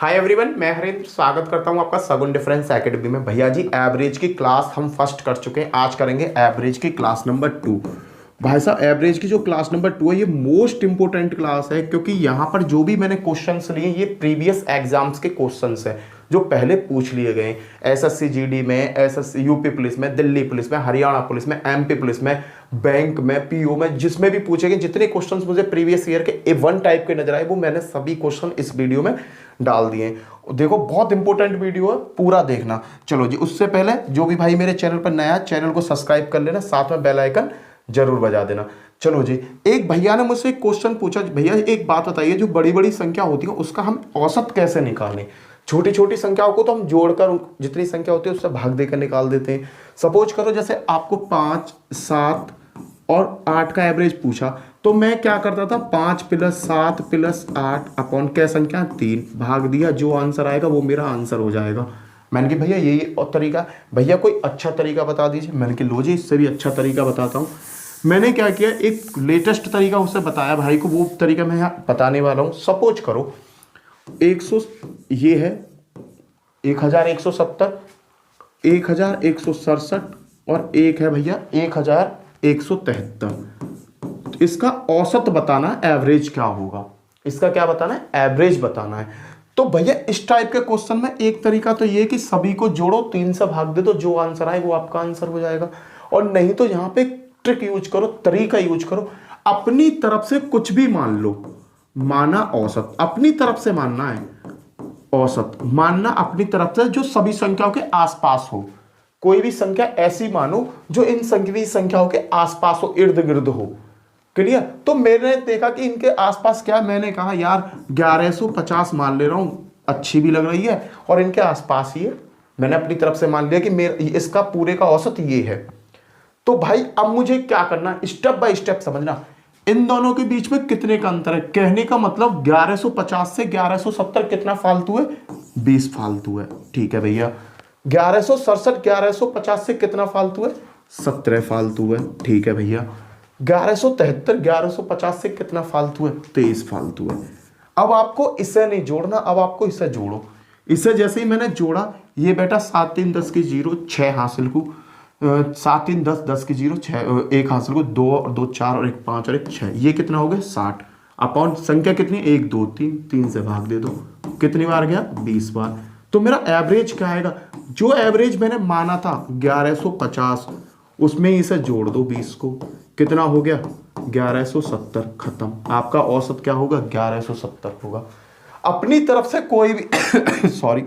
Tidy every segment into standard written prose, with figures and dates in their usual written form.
Hi everyone, मैं हरेंद्र स्वागत करता हूं आपका सगुन डिफरेंस एकेडमी में। भैया जी एवरेज की क्लास हम फर्स्ट कर चुके हैं, आज करेंगे एवरेज की क्लास नंबर 2। भाई साहब एवरेज की जो क्लास नंबर 2 है ये मोस्ट इंपोर्टेंट क्लास है, क्योंकि यहाँ पर जो भी मैंने क्वेश्चंस लिए ये प्रीवियस एग्जाम्स के क्वेश्चंस है जो पहले पूछ लिए गए। एसएससी जीडी में, एसएससी यूपी पुलिस में, दिल्ली पुलिस में, हरियाणा पुलिस में, एमपी पुलिस में, बैंक में, पीओ में, जिसमें भी पूछे गए जितने क्वेश्चंस मुझे प्रीवियस ईयर के A1 टाइप के नजर आए वो मैंने सभी क्वेश्चन इस वीडियो में डाल दिए। देखो बहुत इंपॉर्टेंट वीडियो है, पूरा देखना। चलो जी, उससे पहले जो भी भाई मेरे चैनल पर नया है चैनल को सब्सक्राइब कर लेना, साथ में बेल आइकन जरूर बजा देना। चलो जी, एक भैया ने मुझसे एक क्वेश्चन पूछा, भैया एक बात बताइए, जो बड़ी बड़ी संख्या होती है उसका हम औसत कैसे निकालें। छोटी छोटी संख्याओं को तो हम जोड़कर जितनी संख्या होती है उससे भाग देकर निकाल देते हैं। सपोज करो जैसे आपको 5, 7 और 8 का एवरेज पूछा, तो मैं क्या करता था, 5 + 7 + 8 अपॉन क्या संख्या 3 भाग दिया, जो आंसर आएगा वो मेरा आंसर हो जाएगा। मैंने कि भैया यही और तरीका, भैया कोई अच्छा तरीका बता दीजिए। मैंने कि लो जी, इससे भी अच्छा तरीका बताता हूँ। मैंने क्या किया, एक लेटेस्ट तरीका उससे बताया भाई को, वो तरीका मैं यहाँ बताने वाला हूँ। सपोज करो 100 ये है 1170, 1167 और एक है भैया 1173। तो इसका औसत बताना है, एवरेज क्या होगा, इसका क्या बताना है, एवरेज बताना है। तो भैया इस टाइप के क्वेश्चन में एक तरीका तो ये कि सभी को जोड़ो, 3 से भाग दे, तो जो आंसर आए वो आपका आंसर हो जाएगा। और नहीं तो यहाँ पे ट्रिक यूज करो, तरीका यूज करो, अपनी तरफ से कुछ भी मान लो, माना औसत, अपनी तरफ से मानना है, औसत मानना अपनी तरफ से, जो सभी संख्याओं के आसपास हो। कोई भी संख्या ऐसी मानो जो इन सभी संख्याओं के आसपास हो, इर्द गिर्द हो। क्लियर। तो मैंने देखा कि इनके आसपास क्या, मैंने कहा यार 1150 मान ले रहा हूं, अच्छी भी लग रही है और इनके आसपास ही है। मैंने अपनी तरफ से मान लिया कि मेरे इसका पूरे का औसत ये है। तो भाई अब मुझे क्या करना, स्टेप बाय स्टेप समझना, इन दोनों के बीच में कितने का अंतर है। कहने का मतलब 1150 से 1170 कितना फालतू है, 20 फालतू है। ठीक है भैया। 1167 1150 से कितना फालतू है, 17 फालतू है। ठीक है भैया। 1173 1150 से कितना फालतू है, 23 फालतू है। अब आपको इसे नहीं जोड़ना, अब आपको इसे जोड़ो। इसे जैसे ही मैंने जोड़ा, ये बेटा 7 3 10 की 0 6 हासिल को, 7 3 10 10 की 0 6 1 हासिल को, 2 और 2 4 और 1 5 और 1 6, ये कितना हो गया 60 अपॉन संख्या कितनी 1 2 3 3 से भाग दे दो, कितनी बार गया 20 बार। तो मेरा एवरेज क्या आएगा, जो एवरेज मैंने माना था 1150, उसमें इसे जोड़ दो 20 को, कितना हो गया 1170, खत्म। आपका औसत क्या होगा, 1170 होगा। अपनी तरफ से कोई भी सॉरी,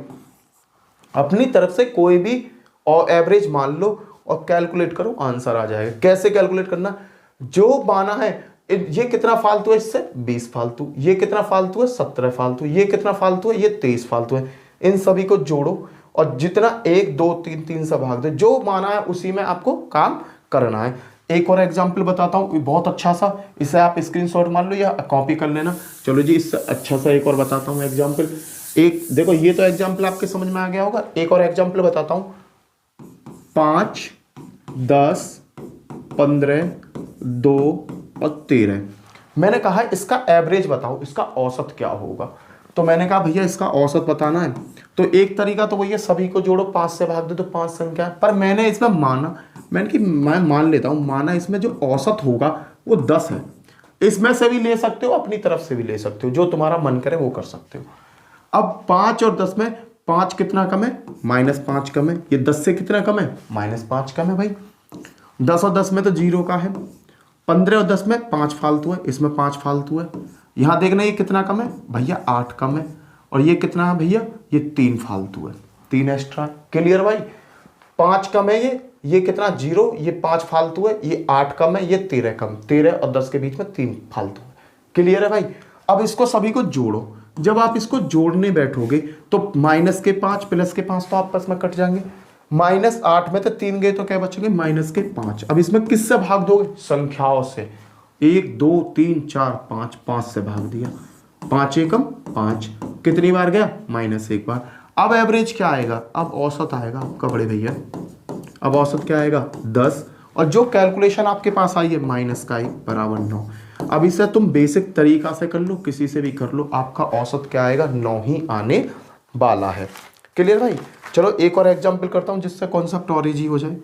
अपनी तरफ से कोई भी और एवरेज मान लो और कैलकुलेट करो, आंसर आ जाएगा। कैसे कैलकुलेट करना, जो माना है ये कितना फालतू है, इससे 20 फालतू, ये कितना फालतू है 17 फालतू, ये कितना फालतू है, ये 23 फालतू है। इन सभी को जोड़ो और जितना 1 2 3 3 से भाग दो, जो माना है उसी में आपको काम करना है। एक और एग्जाम्पल बताता हूँ बहुत अच्छा सा, इसे आप स्क्रीनशॉट मान लो या कॉपी कर लेना। चलो जी, इससे अच्छा सा एक और बताता हूँ एग्जाम्पल। एक देखो, ये तो एग्जाम्पल आपके समझ में आ गया होगा। एक और एग्जाम्पल बताता हूँ, 5 10 15 2 और 13। मैंने कहा इसका एवरेज बताओ, इसका औसत क्या होगा। तो मैंने कहा भैया इसका औसत बताना है, तो एक तरीका तो वही है, सभी को जोड़ो, 5 से भाग दो तो 5 संख्या है। पर मैंने इसमें माना, मैंने कि मैं मान लेता हूं, माना इसमें जो औसत होगा वो 10 है। इसमें से भी ले सकते हो, अपनी तरफ से भी ले सकते हो, जो तुम्हारा मन करे वो कर सकते हो। अब 5 और 10 में 5 कितना कम है, -5 कम है। ये 10 से कितना कम है, -5 कम है भाई। 10 और 10 में तो 0 का है। 15 और 10 में 5 फालतू है, इसमें 5 फालतू है। यहां देखना ये कितना कम है भैया, 8 कम है। और ये कितना है भैया, ये 3 फालतू है, 3 एक्स्ट्रा। क्लियर भाई। 5 कम है, ये कितना 0, ये 5 फालतू है, ये 8 कम है, ये 13 कम, 13 और 10 के बीच में 3 फालतू है। क्लियर है भाई। अब इसको सभी को जोड़ो। जब आप इसको जोड़ने बैठोगे तो -5 +5 तो आपस में कट जाएंगे। -8 में तो 3 गए तो क्या बचेंगे, -5। अब इसमें किससे भाग दोगे, संख्याओं से। 1 2 3 4 5, 5 से भाग दिया, 5 एकम 5, कितनी बार गया, -1 बार। अब एवरेज क्या आएगा, अब औसत आएगा आपका बड़े भैया। अब औसत क्या आएगा 10, और जो कैलकुलेशन आपके पास आई है -1 बराबर 9। अब इसे तुम बेसिक तरीका से कर लो, किसी से भी कर लो, आपका औसत क्या आएगा, 9 ही आने वाला है। क्लियर भाई? चलो एक और एग्जाम्पल करता हूँ जिससे कॉन्सेप्ट और इजी हो जाए।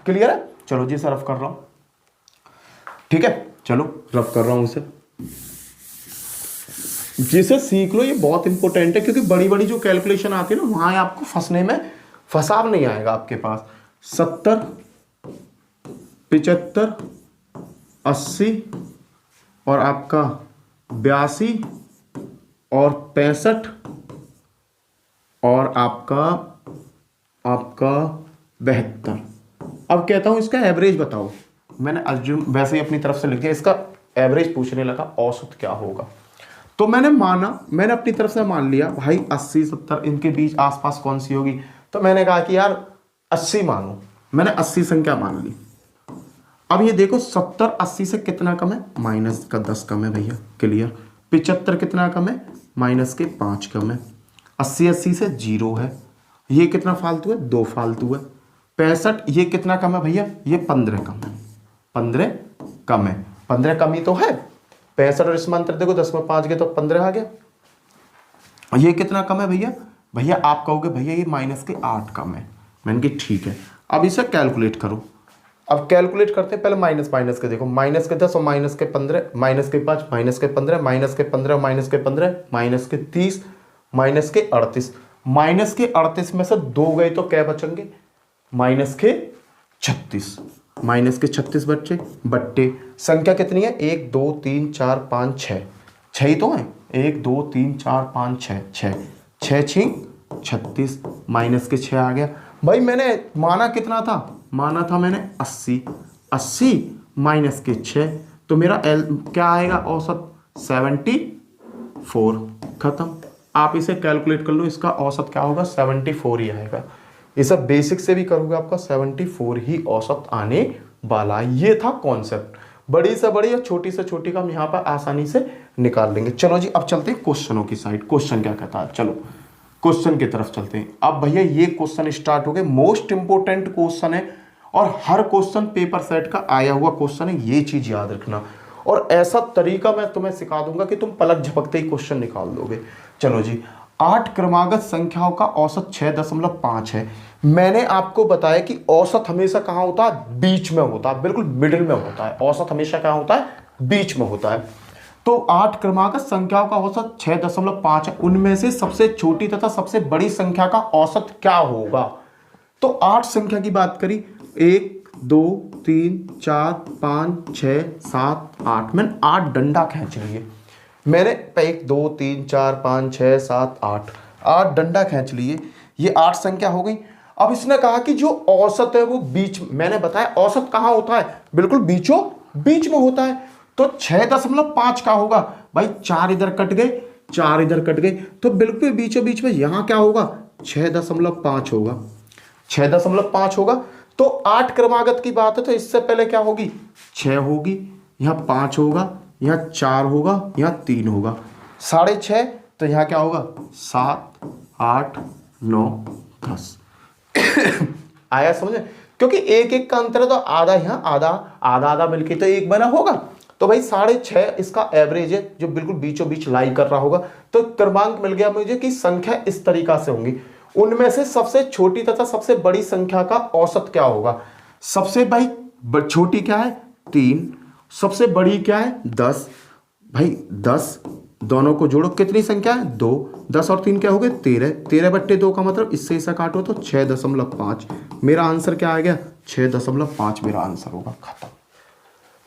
क्लियर है? चलो जी सर रफ कर रहा हूँ, ठीक है, चलो रफ कर रहा हूँ इसे, जिसे सीख लो, ये बहुत इंपॉर्टेंट है क्योंकि बड़ी बड़ी जो कैलकुलेशन आती है ना वहां आपको फंसने में फसाव नहीं आएगा आपके पास। 70, 75, 80 और आपका 82 और 65 और आपका 72। अब कहता हूं इसका एवरेज बताओ। मैंने अर्जुन वैसे ही अपनी तरफ से लिख दिया, इसका एवरेज पूछने लगा औसत क्या होगा। तो मैंने अपनी तरफ से मान लिया भाई 80 70 इनके बीच आसपास कौन सी होगी, तो मैंने कहा कि यार 80 मानो, मैंने 80 संख्या मान ली। अब ये देखो 70 80 से कितना कम है, माइनस का 10 कम है भैया, क्लियर। 75 कितना कम है, माइनस के 5 कम है। 80 80 से 0 है, ये कितना फालतू है, 2 फालतू है। 65 ये कितना कम है भैया, ये 15 कम है, 15 कम है, 15 कम ही तो है। 65 और इसमें अंतर देखो, 10 में 5 गए तो 15 आ गया। ये कितना कम है भैया, भैया आप कहोगे भैया ये माइनस के 8 कम है। मैंने कहा ठीक है, अब इसे कैलकुलेट करो। अब कैलकुलेट करते हैं, पहले माइनस माइनस के देखो, माइनस के 10 और माइनस के 15, माइनस के 5, माइनस के 15, माइनस के 15, माइनस के 15, माइनस के 30, माइनस के 38। माइनस के 38 में से 2 गए तो क्या बचेंगे, माइनस के 36। माइनस के 36 बट्टे संख्या कितनी है, 1 2 3 4 5 6, 6 ही तो है, 1 2 3 4 5 6, 6 6 6 36, माइनस के 6 आ गया। भाई मैंने माना कितना था, माना था मैंने 80, 80 माइनस के 6, तो मेरा एल क्या आएगा औसत 74। खत्म। आप इसे कैलकुलेट कर लो, इसका औसत क्या होगा, 74 ही आएगा। ये सब बेसिक से भी करोगे आपका 74 ही औसत आने वाला है। ये था कॉन्सेप्ट, बड़ी से बड़ी और छोटी से छोटी का हम यहाँ पर आसानी से निकाल लेंगे। चलो जी अब चलते हैं क्वेश्चनों की साइड, क्वेश्चन क्या कहता है, चलो क्वेश्चन की तरफ चलते हैं। अब भैया ये क्वेश्चन स्टार्ट हो गए, मोस्ट इंपोर्टेंट क्वेश्चन है और हर क्वेश्चन पेपर सेट का आया हुआ क्वेश्चन है, ये चीज याद रखना। और ऐसा तरीका मैं तुम्हें सिखा दूंगा कि तुम पलक झपकते ही क्वेश्चन निकाल दोगे। चलो जी, 8 क्रमागत संख्याओं का औसत 6.5 है। मैंने आपको बताया कि औसत हमेशा कहां होता है, बीच में होता है, बिल्कुल मिडिल में होता है। औसत हमेशा कहां होता है, बीच में होता है। तो 8 क्रमागत संख्याओं का औसत 6.5 है, उनमें से सबसे छोटी तथा सबसे बड़ी संख्या का औसत क्या होगा। तो 8 संख्या की बात करी, 1 2 3 4 5 6 7 8, मैंने 8 डंडा खींच लिए। मैंने 1 2 3 4 5 6 7 8 डंडा खींच लिए, ये 8 संख्या हो गई। अब इसने कहा कि जो औसत है वो बीच, मैंने बताया औसत कहां होता है, बिल्कुल बीचों बीच में होता है। तो 6.5 का होगा भाई, 4 इधर कट गए 4 इधर कट गए, तो बिल्कुल बीचों बीच में यहां क्या होगा, 6.5 होगा, 6.5 होगा। तो 8 क्रमागत की बात है, तो इससे पहले क्या होगी, 6 होगी, यहां 5 होगा, यहां 4 होगा, यहां 3 होगा, 6.5, तो यहां क्या होगा 7 8 9 10। आया समझे, क्योंकि एक एक का अंतर है, तो आधा यहाँ आधा आधा आधा मिलके तो एक बना होगा। तो भाई 6.5 इसका एवरेज है जो बिल्कुल बीचों बीच लाई कर रहा होगा। तो क्रमांक मिल गया मुझे कि संख्या इस तरीका से होंगी, उनमें से सबसे छोटी तथा सबसे बड़ी संख्या का औसत क्या होगा। सबसे भाई छोटी क्या है 3, सबसे बड़ी क्या है 10। भाई 10 दोनों को जोड़ो कितनी संख्या है 2, 10 और 3 क्या हो गए 13, 13/2 का मतलब इससे इसे काटो तो 6.5। मेरा आंसर क्या आ गया 6.5 मेरा आंसर होगा। खत्म।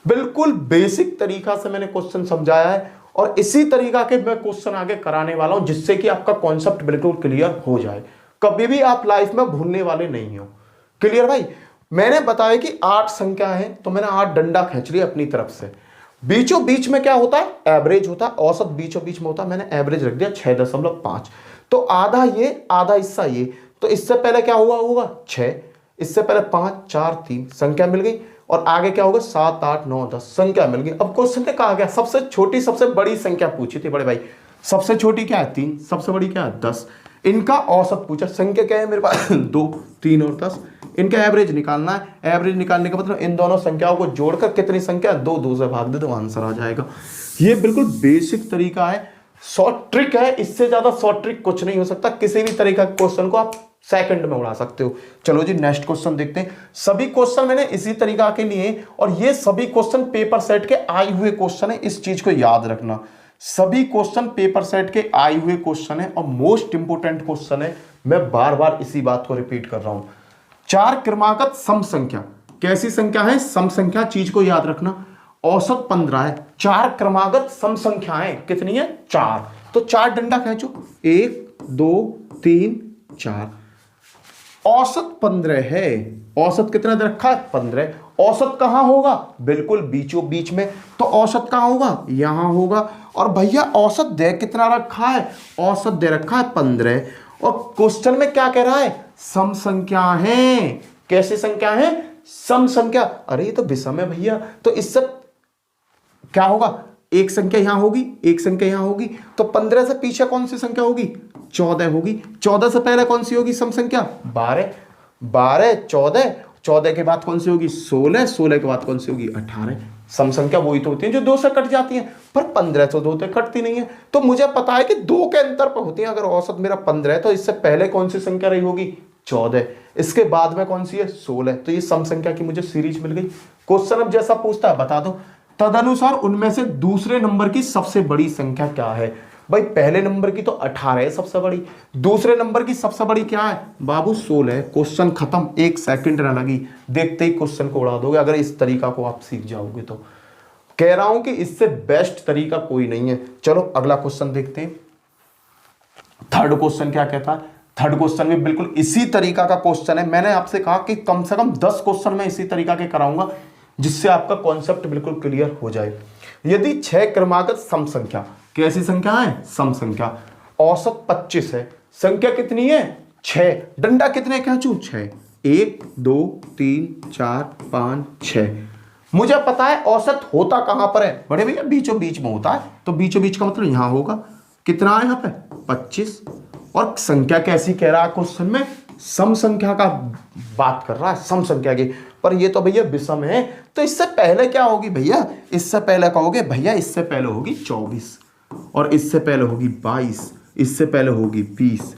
बिल्कुल बेसिक तरीका से मैंने क्वेश्चन समझाया है और इसी तरीका के मैं क्वेश्चन आगे कराने वाला हूं जिससे कि आपका कॉन्सेप्ट बिल्कुल क्लियर हो जाए, कभी भी आप लाइफ में भूलने वाले नहीं हो। क्लियर भाई, मैंने बताया कि 8 संख्या है तो मैंने 8 डंडा खींच लिया अपनी तरफ से। बीचों बीच में क्या होता है, एवरेज होता है, औसत बीचों बीच में होता है, मैंने एवरेज रख दिया 6.5। तो आधा ये आधा हिस्सा ये, तो इससे पहले क्या हुआ होगा 6, इससे पहले 5 4 3 संख्या मिल गई, और आगे क्या होगा 7 8 9 10 संख्या मिल गई। अब क्वेश्चन में कहा गया सबसे छोटी सबसे बड़ी संख्या पूछी थी बड़े भाई, सबसे छोटी क्या है 3, सबसे बड़ी क्या है 10, इनका औसत पूछा। संख्या क्या है मेरे पास 2 3 और 10, इनका एवरेज निकालना है। एवरेज निकालने का मतलब इन दोनों संख्याओं को जोड़कर कितनी संख्या 2 2 से भाग दे दो आंसर आ जाएगा। ये बिल्कुल बेसिक तरीका है, शॉर्ट ट्रिक है, इससे ज्यादा शॉर्ट ट्रिक कुछ नहीं हो सकता। किसी भी तरीके के क्वेश्चन को आप सेकंड में उड़ा सकते हो। चलो जी नेक्स्ट क्वेश्चन देखते हैं। सभी क्वेश्चन मैंने इसी तरीका के लिए, और ये सभी क्वेश्चन पेपर सेट के आए हुए क्वेश्चन है, इस चीज को याद रखना। सभी क्वेश्चन पेपर सेट के आए हुए क्वेश्चन है और मोस्ट इंपोर्टेंट क्वेश्चन है। मैं बार बार इसी बात को रिपीट कर रहा हूं। चार क्रमागत सम संख्या, कैसी संख्या है? सम संख्या, चीज को याद रखना। औसत 15 है। चार क्रमागत सम संख्याएं कितनी है? 4। तो 4 डंडा खींचो, 1 2 3 4। औसत 15 है। औसत कितना दे रखा है? 15। औसत कहां होगा? बिल्कुल बीचों बीच में। तो औसत कहां होगा? यहां होगा। और भैया औसत दे कितना रखा है? औसत दे रखा है 15। और क्वेश्चन में क्या कह रहा है? सम संख्या है। कैसी संख्या है? सम संख्या। अरे ये तो विषम है भैया, तो इससे क्या होगा? एक संख्या यहां होगी, एक संख्या यहां होगी। तो 15 से पीछे कौन सी संख्या होगी? 14 होगी। 14 से पहले कौन सी होगी सम संख्या? 12। 12 14, 14 के बाद कौन सी होगी? 16, 16 के बाद कौन सी होगी? 18। सम संख्या वही तो होती है जो 2 से कट जाती है, पर 15 तो 2 से कटती नहीं है। तो मुझे पता है कि 2 के अंतर पर होती है। अगर औसत मेरा 15 है तो इससे पहले कौन सी संख्या रही होगी? 14। इसके बाद में कौन सी है? 16। तो ये सम संख्या की मुझे सीरीज मिल गई। क्वेश्चन अब जैसा पूछता है बता दो, तदनुसार उनमें से दूसरे नंबर की सबसे बड़ी संख्या क्या है? भाई पहले नंबर की तो 18 है सबसे बड़ी, दूसरे नंबर की सबसे बड़ी क्या है? बाबू 16 है। क्वेश्चन खत्म, 1 सेकंड न लगी, देखते ही क्वेश्चन को उड़ा दोगे अगर इस तरीका को आप सीख जाओगे तो। कह रहा हूं कि इससे बेस्ट तरीका कोई नहीं है। चलो अगला क्वेश्चन देखते हैं। थर्ड क्वेश्चन क्या कहता है? थर्ड क्वेश्चन में बिल्कुल इसी तरीका का क्वेश्चन है। मैंने आपसे कहा कि कम से कम 10 क्वेश्चन में इसी तरीका के कराऊंगा जिससे आपका कॉन्सेप्ट बिल्कुल क्लियर हो जाए। यदि 6 क्रमागत सम संख्या, कैसी संख्या है? सम संख्या। औसत 25 है। संख्या कितनी है? 6। डंडा कितने खींचूं? 6। 1 2 3 4 5 6। मुझे पता है औसत होता कहां पर है? बड़े भैया बीचों बीच में होता है। तो बीचों बीच का मतलब यहां होगा। कितना है यहां पे? 25। और संख्या कैसी कह रहा है क्वेश्चन में? सम संख्या का बात कर रहा है, सम संख्या की। पर ये तो भैया विषम है, तो इससे पहले क्या होगी भैया? इससे पहले कहोगे भैया इससे पहले होगी 24, और इससे पहले होगी 22, इससे पहले होगी 20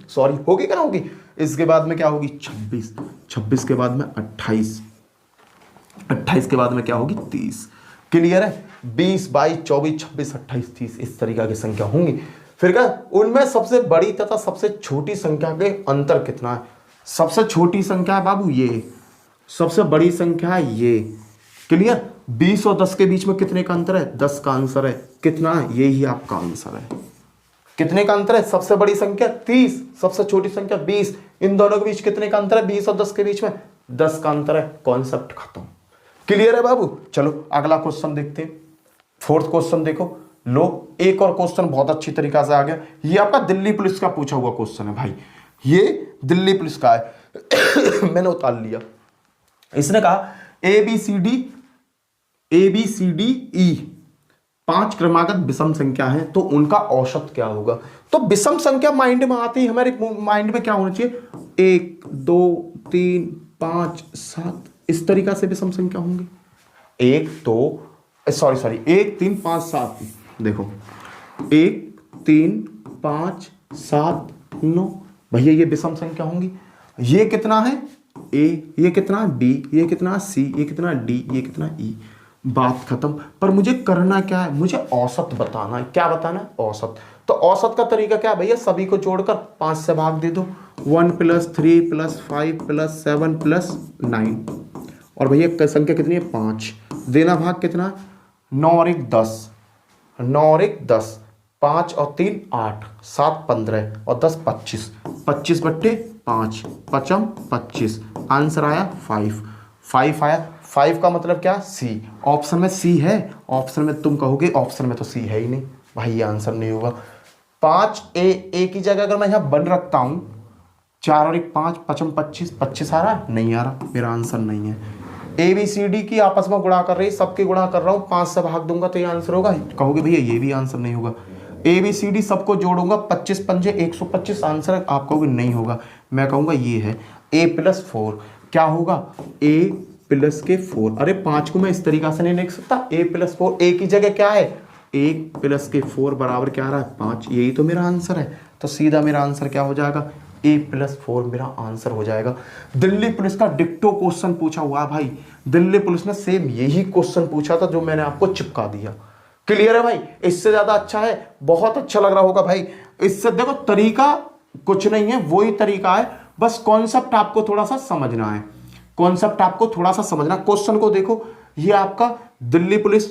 सॉरी, होगी क्या? होगी। इसके बाद में क्या होगी? 26। 26 के बाद में 28, 28 के बाद में क्या होगी? 30। क्लियर है? 20 22 24 26 28 30 इस तरीका की संख्या होंगी। फिर क्या उनमें सबसे बड़ी तथा सबसे छोटी संख्या के अंतर कितना है? सबसे छोटी संख्या है बाबू ये, सबसे बड़ी संख्या है ये। क्लियर? 20 और 10 के बीच में कितने का अंतर है? 10 का आंसर है। कितना है? ये ही आपका आंसर है। कितने का अंतर है? सबसे बड़ी संख्या 30, सबसे छोटी संख्या 20। इन दोनों के बीच कितने का अंतर है? 20 और 10 के बीच में 10 का अंतर है। कॉन्सेप्ट खत्म। क्लियर है बाबू? चलो अगला क्वेश्चन देखते हैं। फोर्थ क्वेश्चन देखो। लो एक और क्वेश्चन बहुत अच्छी तरीका से आ गया। ये आपका दिल्ली पुलिस का पूछा हुआ क्वेश्चन है भाई, ये दिल्ली पुलिस का है मैंने उतार लिया। इसने कहा ABCDE 5 क्रमागत विषम संख्या है, तो उनका औसत क्या होगा? तो विषम संख्या माइंड में आती है, हमारे माइंड में क्या होना चाहिए? 1 2 3 5 7 इस तरीका से विषम संख्या होंगी। 1 3 5 7 देखो 1 3 5 7 9 भैया ये विषम संख्या होंगी। ये कितना है? A, ये कितना B, ये कितना C, ये कितना D, ये कितना E। बात खत्म। पर मुझे करना क्या है? मुझे औसत बताना है। क्या बताना है? औसत। तो औसत का तरीका क्या है भैया? सभी को जोड़कर 5 से भाग दे दो। 1 + 3 + 5 + 7 + 9। और भैया संख्या कितनी है? 5। देना भाग कितना? 9 और 1 10, 9 और 1 10, 5 और 3 8, 7 15 और 10 25, 25 बट्टे 5, 5 25। आंसर आया 5। 5 आया। 5 का मतलब क्या? C। ऑप्शन में C है। ऑप्शन में तुम कहोगे ऑप्शन में तो C है ही नहीं भाई, ये आंसर नहीं होगा। 5A की जगह अगर मैं यहां 1 रखता हूं, 4 और 1 5, 5 25, 25 आ रहा है? नहीं आ रहा, मेरा आंसर नहीं है। ABCD की आपस में गुणा कर रही, सबके गुणा कर रहा हूं, 5 से भाग दूंगा तो ये आंसर होगा। कहोगे भैया ये भी आंसर नहीं होगा। ABCD सबको जोड़ूंगा, 25 पंजे 125 आंसर। आप कहोगे नहीं होगा, मैं कहूंगा ये है A + 4। क्या होगा? A + 4। अरे 5 को मैं इस तरीका से नहीं लिख सकता। A + 4, A की जगह क्या है? 1 प्लस के 4 बराबर क्या आ रहा है 5, यही तो मेरा आंसर है। तो सीधा मेरा आंसर क्या हो जाएगा, a प्लस 4 मेरा आंसर हो जाएगा। दिल्ली पुलिस का डिक्टो क्वेश्चन पूछा हुआ है भाई, दिल्ली पुलिस ने सेम यही क्वेश्चन पूछा था जो मैंने आपको चिपका दिया। क्लियर है भाई, इससे ज्यादा अच्छा है, बहुत अच्छा लग रहा होगा भाई। इससे देखो तरीका कुछ नहीं है, वही तरीका है, बस कॉन्सेप्ट आपको थोड़ा सा समझना है, कॉन्सेप्ट आपको थोड़ा सा समझना। क्वेश्चन को देखो, ये आपका दिल्ली पुलिस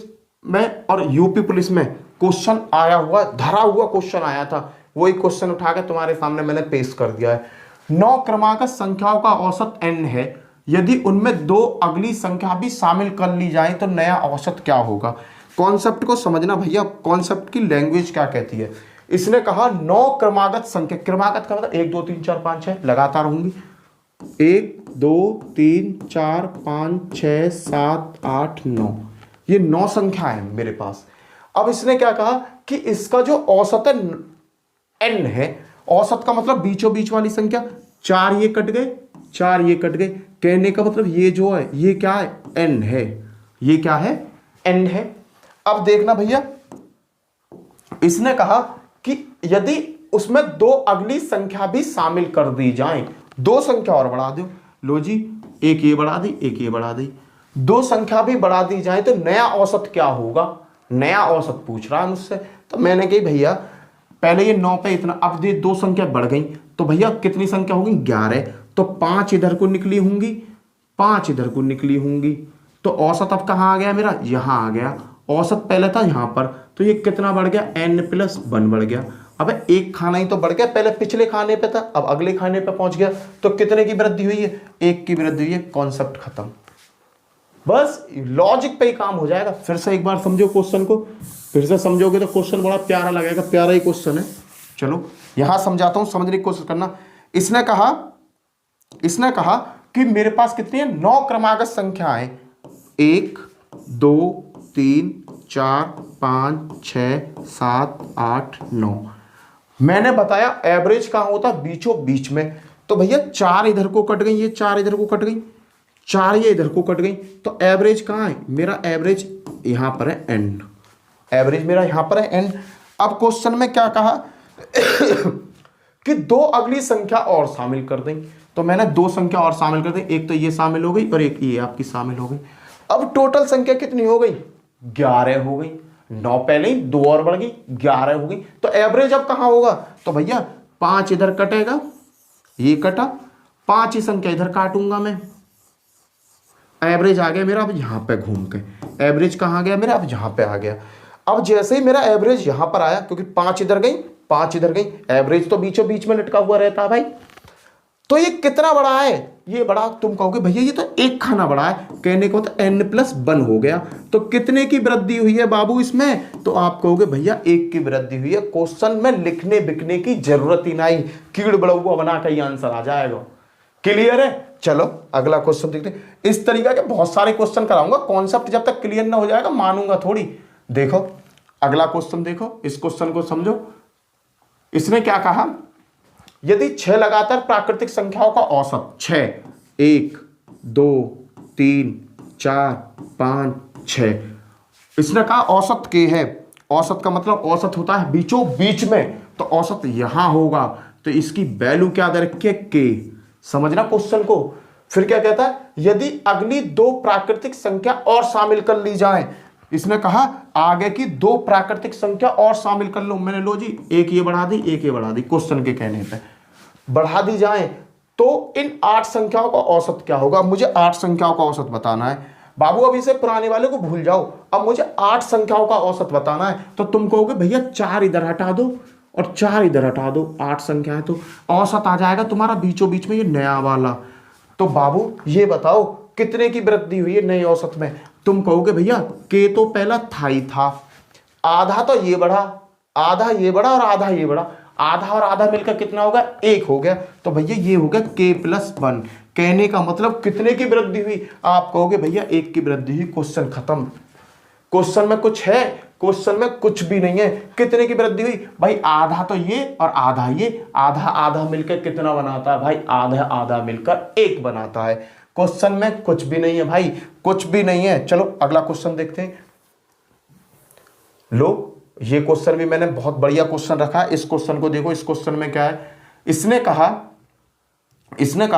में और यूपी पुलिस में क्वेश्चन आया हुआ, धरा हुआ क्वेश्चन आया था, वही क्वेश्चन उठा के तुम्हारे सामने मैंने पेश कर दिया है। 9 क्रमांक संख्याओं का औसत n है, यदि उनमें 2 अगली संख्या भी शामिल कर ली जाए तो नया औसत क्या होगा। कॉन्सेप्ट को समझना भैया, कॉन्सेप्ट की लैंग्वेज क्या कहती है। इसने कहा 9 क्रमागत संख्या, क्रमागत का मतलब 1 2 3 4 5 6 लगातार होंगी, 1 2 3 4 5 6 7 8 9, ये 9 संख्या है मेरे पास। अब इसने क्या कहा कि इसका जो औसत है n है, औसत का मतलब बीचों बीच वाली संख्या, 4 ये कट गए 4 ये कट गए, कहने का मतलब ये जो है ये क्या है n है, ये क्या है n है। अब देखना भैया, इसने कहा कि यदि उसमें 2 अगली संख्या भी शामिल कर दी जाए, 2 संख्या और बढ़ा दो, लो जी एक ये बढ़ा दी एक ये बढ़ा दी, 2 संख्या भी बढ़ा दी जाए तो नया औसत क्या होगा, नया औसत पूछ रहा है मुझसे। तो मैंने कही भैया पहले ये 9 पे इतना, अब ये 2 संख्या बढ़ गई तो भैया कितनी संख्या होगी 11, तो 5 इधर को निकली होंगी 5 इधर को निकली होंगी, तो औसत अब कहाँ आ गया मेरा, यहाँ आ गया। औसत पहले था यहाँ पर, तो ये कितना बढ़ गया n+1 बढ़ गया। अब एक खाना ही तो बढ़ गया, पहले पिछले खाने पे था अब अगले खाने पे पहुंच गया, तो कितने की वृद्धि हुई है, 1 की वृद्धि हुई है। कॉन्सेप्ट खत्म, बस लॉजिक पे ही काम हो जाएगा। फिर से एक बार समझो क्वेश्चन को, फिर से समझोगे तो क्वेश्चन बड़ा प्यारा लगेगा, प्यारा ही क्वेश्चन है। चलो यहां समझाता हूं, समझने की कोशिश करना। इसने कहा कि मेरे पास कितनी है 9 क्रमागत संख्याएं, 1 2 3 4 5 6 7 8 9। मैंने बताया एवरेज कहां होता है, बीचों बीच में। तो भैया 4 इधर को कट गई, ये 4 इधर को कट गई, 4 ये इधर को कट गई, तो एवरेज कहां है मेरा, एवरेज यहां पर है n, एवरेज मेरा यहां पर है n। अब क्वेश्चन में क्या कहा कि 2 अगली संख्या और शामिल कर दें, तो मैंने 2 संख्या और शामिल कर दी, एक तो ये शामिल हो गई और एक ये आपकी शामिल हो गई। अब टोटल संख्या कितनी हो गई 11 हो गई, 9 पहले ही 2 और बढ़ गई 11 हो गई। तो एवरेज अब कहां होगा, तो भैया 5 इधर कटेगा, ये कटा, 5 ही संख्या इधर काटूंगा मैं, एवरेज आ गया मेरा अब यहां पे घूम के, एवरेज कहां गया मेरा, अब यहां पे आ गया। अब जैसे ही मेरा एवरेज यहां पर आया, क्योंकि 5 इधर गई 5 इधर गई, एवरेज तो बीचों बीच में लटका हुआ रहता है भाई, तो ये कितना बड़ा है, ये बड़ा, तुम कहोगे भैया ये तो एक खाना बड़ा है, कहने को तो n+1 हो गया, तो कितने की वृद्धि हुई है बाबू इसमें, तो आप कहोगे भैया 1 की वृद्धि हुई है। क्वेश्चन में लिखने बिकने की जरूरत ही नहीं, कीड़ बड़ौआ बना के ही आंसर आ जाएगा। क्लियर है, चलो अगला क्वेश्चन देखते हैं। इस तरीके के बहुत सारे क्वेश्चन कराऊंगा, कॉन्सेप्ट जब तक क्लियर ना हो जाएगा मानूंगा थोड़ी। देखो अगला क्वेश्चन देखो, इस क्वेश्चन को समझो। इसने क्या कहा, यदि 6 लगातार प्राकृतिक संख्याओं का औसत 6 1 2 3 4 5 6, इसने कहा औसत के है, औसत का मतलब औसत होता है बीचों बीच में, तो औसत यहां होगा, तो इसकी वैल्यू क्या दे रखी है k। समझना क्वेश्चन को। फिर क्या कहता है, यदि अगली 2 प्राकृतिक संख्या और शामिल कर ली जाए, इसने कहा आगे की 2 प्राकृतिक संख्या और शामिल कर लो, मैंने लो जी एक ये बढ़ा दी एक ये बढ़ा दी, क्वेश्चन के कहने पे बढ़ा दी जाए तो इन 8 संख्याओं का औसत क्या होगा। मुझे 8 संख्याओं का औसत बताना है बाबू, अभी से पुराने वाले को भूल जाओ, अब मुझे 8 संख्याओं का औसत बताना है। तो तुम कहोगे भैया 4 इधर हटा दो और 4 इधर हटा दो, 8 संख्या है, तो औसत आ जाएगा तुम्हारा बीचों बीच में ये नया वाला। तो बाबू ये बताओ कितने की वृद्धि हुई है नए औसत में। तुम कहोगे भैया के तो पहला था ही था, आधा तो ये बढ़ा, आधा ये बढ़ा और आधा ये बढ़ा, आधा और आधा मिलकर कितना होगा 1 हो गया, तो भैया ये हो गया k+1। कहने का मतलब कितने की वृद्धि हुई, आप कहोगे भैया 1 की वृद्धि हुई, क्वेश्चन खत्म। क्वेश्चन में कुछ है, क्वेश्चन में कुछ भी नहीं है। कितने की वृद्धि हुई भाई, आधा तो ये और आधा ये, आधा आधा मिलकर कितना बनाता है भाई, आधा आधा मिलकर 1 बनाता है। क्वेश्चन में कुछ भी नहीं है भाई, कुछ भी नहीं है। चलो अगला क्वेश्चन देखते हैं। लो, ये क्वेश्चन भी मैंने बहुत बढ़िया क्वेश्चन रखा है। इस क्वेश्चन को देखो, इस क्वेश्चन में क्या है, इसने कहा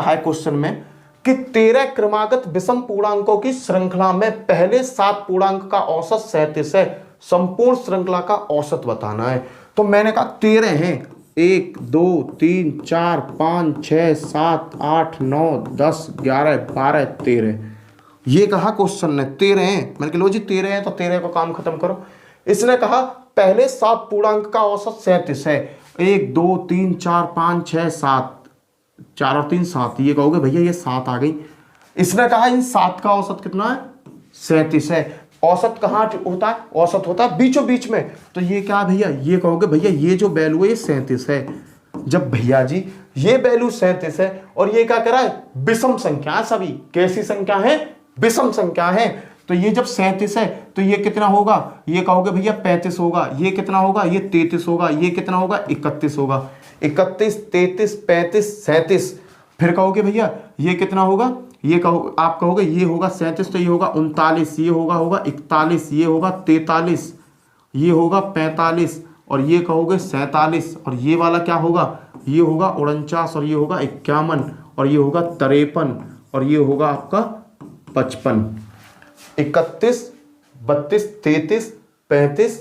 है क्वेश्चन में कि 13 क्रमागत विषम पूर्णांकों की श्रृंखला में पहले 7 पूर्णांक का औसत 37 है, संपूर्ण श्रृंखला का औसत बताना है। तो मैंने कहा 13 हैं, 1 2 3 4 5 6 7 8 9 10 11 12 13, ये कहा क्वेश्चन ने 13 हैं। मैंने कहा लो जी 13 हैं तो 13 का काम खत्म करो। इसने कहा पहले 7 पूर्णांक का औसत 37 है, 1 2 3 4 5 6 7, 4 और 3 7, ये कहोगे भैया ये 7 आ गई। इसने कहा इन 7 का औसत कितना है, 37 है। औसत कहाँ होता है, औसत होता है बीचों बीच में। तो ये क्या भैया, ये कहोगे भैया ये जो वैल्यू है ये 37 है। जब भैया जी ये वैल्यू 37 है और ये क्या कह रहा है, विषम संख्या, सभी कैसी संख्या है, विषम संख्या है। तो ये जब 37 है तो ये कितना होगा, ये कहोगे भैया 35 होगा, ये कितना होगा, ये 33 होगा, ये कितना होगा 31 होगा, 31 33 35 37। फिर कहोगे भैया ये कितना होगा, ये कहो, आप कहोगे ये होगा 37 तो ये होगा 39, ये होगा 41, ये होगा 43, ये होगा 45 और ये कहोगे 47 और ये वाला क्या होगा, ये होगा 49 और ये होगा 51 और ये होगा 53 और ये होगा आपका 55, 31 32 33 35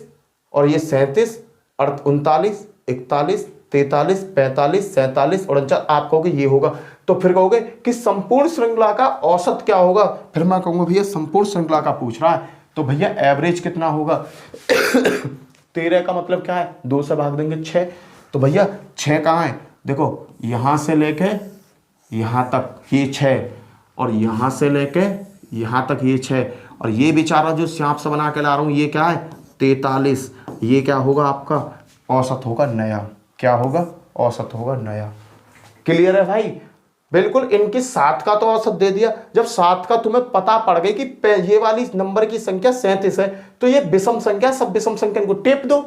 और ये 37 39 41 43 45 47 49, आप कहोगे ये होगा। तो फिर कहोगे कि संपूर्ण श्रृंखला का औसत क्या होगा, फिर मैं कहूंगा भैया संपूर्ण श्रृंखला का पूछ रहा है तो भैया एवरेज कितना होगा 13 का मतलब क्या है, 2 से भाग देंगे 6। तो भैया 6 कहाँ है, देखो यहां से लेके यहां तक ये 6 और यहां से लेके यहां तक ये 6 और ये बेचारा जो सांप से बना के ला रहा हूं ये क्या है 43, ये क्या होगा आपका औसत होगा नया, क्या होगा औसत होगा नया। क्लियर है भाई, बिल्कुल। इनकी 7 का तो औसत दे दिया, जब 7 का तुम्हें पता पड़ गई कि ये वाली नंबर की संख्या 37 है तो ये विषम संख्या, सब विषम संख्या को टेप दो,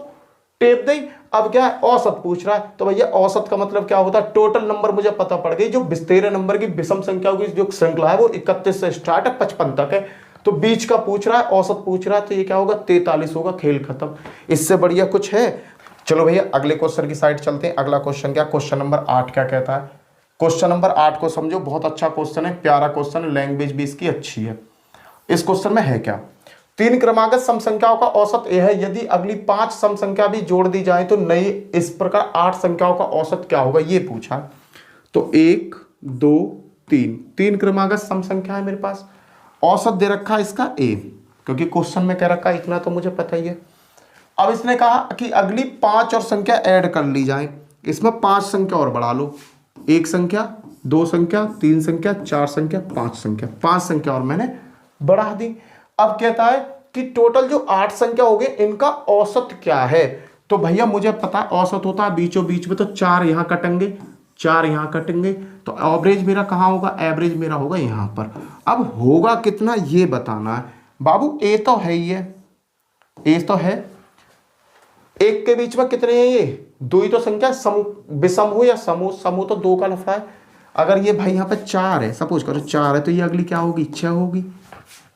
टेप दे। अब क्या है औसत पूछ रहा है तो भैया औसत का मतलब क्या होता है, टोटल नंबर मुझे पता पड़ गई, जो 13 नंबर की विषम संख्याओं की जो श्रृंखला है वो 31 से स्टार्ट है 55 तक है, तो बीच का पूछ रहा है, औसत पूछ रहा है, तो ये क्या होगा 43 होगा, खेल खत्म। इससे बढ़िया कुछ है। चलो भैया अगले क्वेश्चन की साइड चलते हैं। अगला क्वेश्चन क्या, क्वेश्चन नंबर 8 क्या कहता है। क्वेश्चन नंबर 8 को समझो, बहुत अच्छा क्वेश्चन है, प्यारा क्वेश्चन है, लैंग्वेज भी इसकी अच्छी है। इस क्वेश्चन में है क्या, 3 क्रमागत सम संख्याओं का औसत ए है, यदि अगली 5 सम संख्या भी जोड़ दी जाए तो नई इस प्रकार 8 संख्याओं का औसत क्या होगा, ये पूछा। तो 1 2 3 3 क्रमागत सम संख्या है मेरे पास, औसत दे रखा है इसका ए, क्योंकि क्वेश्चन में कह रखा है इतना तो मुझे पता ही है। अब इसने कहा कि अगली 5 और संख्या ऐड कर ली जाए, इसमें 5 संख्या और बढ़ा लो, 1 संख्या 2 संख्या 3 संख्या 4 संख्या 5 संख्या, 5 संख्या और मैंने बढ़ा दी। अब कहता है कि टोटल जो 8 संख्या हो गए इनका औसत क्या है। तो भैया मुझे पता है औसत होता है बीचों बीच में, तो 4 यहां कटेंगे 4 यहां कटेंगे, तो एवरेज मेरा कहां होगा, एवरेज मेरा होगा यहां पर। अब होगा कितना ये बताना है बाबू, ए तो है ही है, ए तो है, एक के बीच में कितने हैं ये 2 ही तो संख्या, विषम हो या समूह, समूह तो 2 का लफड़ा है। अगर ये भाई यहाँ पे 4 है, सपोज करो 4 है, तो ये अगली क्या होगी 6 होगी।